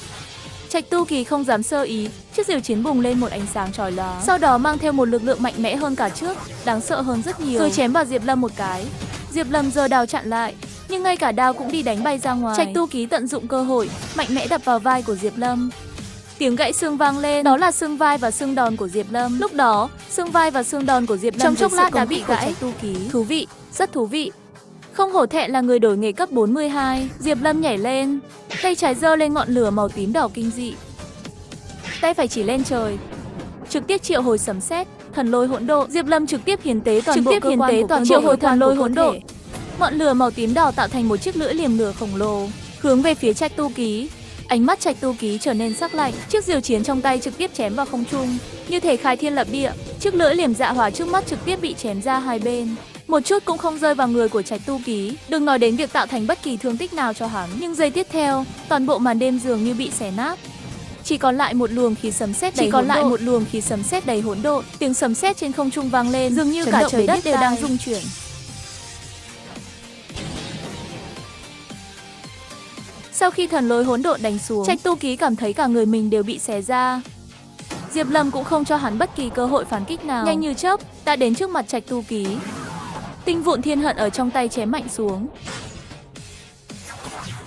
Trạch Tu Kỳ không dám sơ ý, chiếc diều chiến bùng lên một ánh sáng chói lóa, sau đó mang theo một lực lượng mạnh mẽ hơn cả trước, đáng sợ hơn rất nhiều, rồi chém vào Diệp Lâm một cái. Diệp Lâm giơ đao chặn lại, nhưng ngay cả đao cũng đi đánh bay ra ngoài. Trạch Tu Kỳ tận dụng cơ hội, mạnh mẽ đập vào vai của Diệp Lâm. Tiếng gãy xương vang lên, đó là xương vai và xương đòn của Diệp Lâm. Lúc đó, xương vai và xương đòn của Diệp Lâm trong chốc lát đã bị gãy. Trạch Tu Kỳ, thú vị, rất thú vị. Không hổ thẹn là người đổi nghề cấp 42, Diệp Lâm nhảy lên, tay trái giơ lên ngọn lửa màu tím đỏ kinh dị. Tay phải chỉ lên trời, trực tiếp triệu hồi sấm sét, thần lôi hỗn độn. Diệp Lâm trực tiếp hiến tế toàn bộ cơ quan của triệu hồi thần lôi hỗn độn. Ngọn lửa màu tím đỏ tạo thành một chiếc lưỡi liềm lửa khổng lồ, hướng về phía Trạch Tu Kỳ. Ánh mắt Trạch Tu Kỳ trở nên sắc lạnh, chiếc diều chiến trong tay trực tiếp chém vào không trung, như thể khai thiên lập địa. Chiếc lưỡi liềm dạ hỏa trước mắt trực tiếp bị chém ra hai bên, một chút cũng không rơi vào người của Trạch Tu Kỳ, đừng nói đến việc tạo thành bất kỳ thương tích nào cho hắn. Nhưng giây tiếp theo, toàn bộ màn đêm dường như bị xé nát. Chỉ còn lại một luồng khí sấm sét đầy hỗn độn. Tiếng sấm sét trên không trung vang lên, dường như cả trời đất đều đang rung chuyển. Sau khi thần lôi hỗn độn đánh xuống, Trạch Tu Ký cảm thấy cả người mình đều bị xé ra. Diệp Lâm cũng không cho hắn bất kỳ cơ hội phản kích nào. Nhanh như chớp, đã đến trước mặt Trạch Tu Ký. Tinh vụn thiên hận ở trong tay chém mạnh xuống.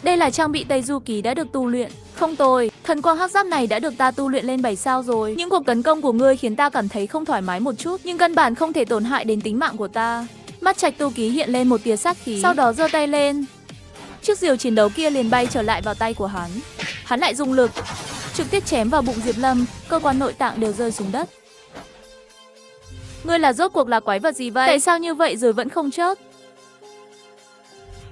Đây là trang bị Tây Du Ký đã được tu luyện. Không tồi, thần quang hắc giáp này đã được ta tu luyện lên 7 sao rồi. Những cuộc tấn công của ngươi khiến ta cảm thấy không thoải mái một chút, nhưng căn bản không thể tổn hại đến tính mạng của ta. Mắt Trạch Tu Ký hiện lên một tia sát khí, sau đó giơ tay lên. Chiếc diều chiến đấu kia liền bay trở lại vào tay của hắn. Hắn lại dùng lực, trực tiếp chém vào bụng Diệp Lâm, cơ quan nội tạng đều rơi xuống đất. Ngươi là rốt cuộc là quái vật gì vậy? Tại sao như vậy rồi vẫn không chết?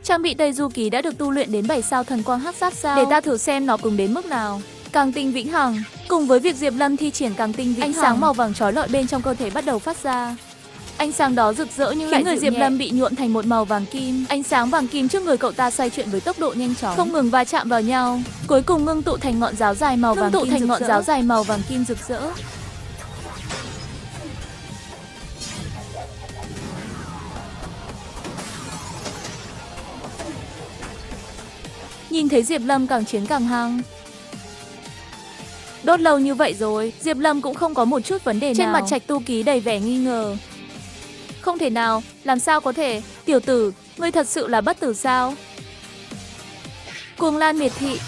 Trang bị Tây Du Ký đã được tu luyện đến 7 sao thần quang hắc giáp sao? Để ta thử xem nó cứng đến mức nào. Càng tinh vĩnh hằng. Cùng với việc Diệp Lâm thi triển càng tinh vĩnh hằng, ánh sáng màu vàng chói lọi bên trong cơ thể bắt đầu phát ra. Ánh sáng đó rực rỡ nhưng khiến người Diệp Lâm bị nhuộm thành một màu vàng kim. Ánh sáng vàng kim trước người cậu ta xoay chuyển với tốc độ nhanh chóng, không ngừng va chạm vào nhau, cuối cùng ngưng tụ thành ngọn giáo dài màu vàng kim rực rỡ. Nhìn thấy Diệp Lâm càng chiến càng hăng. Đốt lâu như vậy rồi, Diệp Lâm cũng không có một chút vấn đề nào. Trên mặt Trạch Tu Ký đầy vẻ nghi ngờ. Không thể nào, làm sao có thể? Tiểu tử, ngươi thật sự là bất tử sao? Cuồng Lan miệt thị.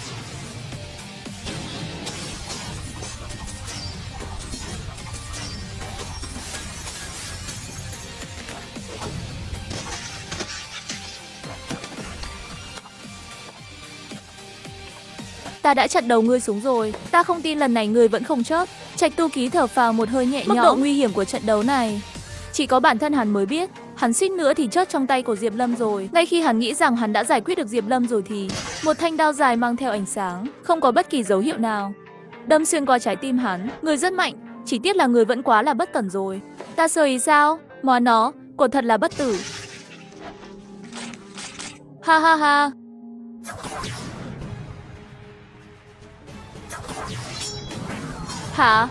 Ta đã chặt đầu ngươi xuống rồi, ta không tin lần này ngươi vẫn không chết. Trạch Tu Ký thở phào một hơi nhẹ nhõm. Mức độ nguy hiểm của trận đấu này chỉ có bản thân hắn mới biết. Hắn suýt nữa thì chết trong tay của Diệp Lâm rồi. Ngay khi hắn nghĩ rằng hắn đã giải quyết được Diệp Lâm rồi thì một thanh đao dài mang theo ánh sáng, không có bất kỳ dấu hiệu nào, đâm xuyên qua trái tim hắn. Người rất mạnh, chỉ tiếc là người vẫn quá là bất cẩn rồi. Ta sơ ý sao? Mò nó, quả thật là bất tử. Ha ha ha. Hả?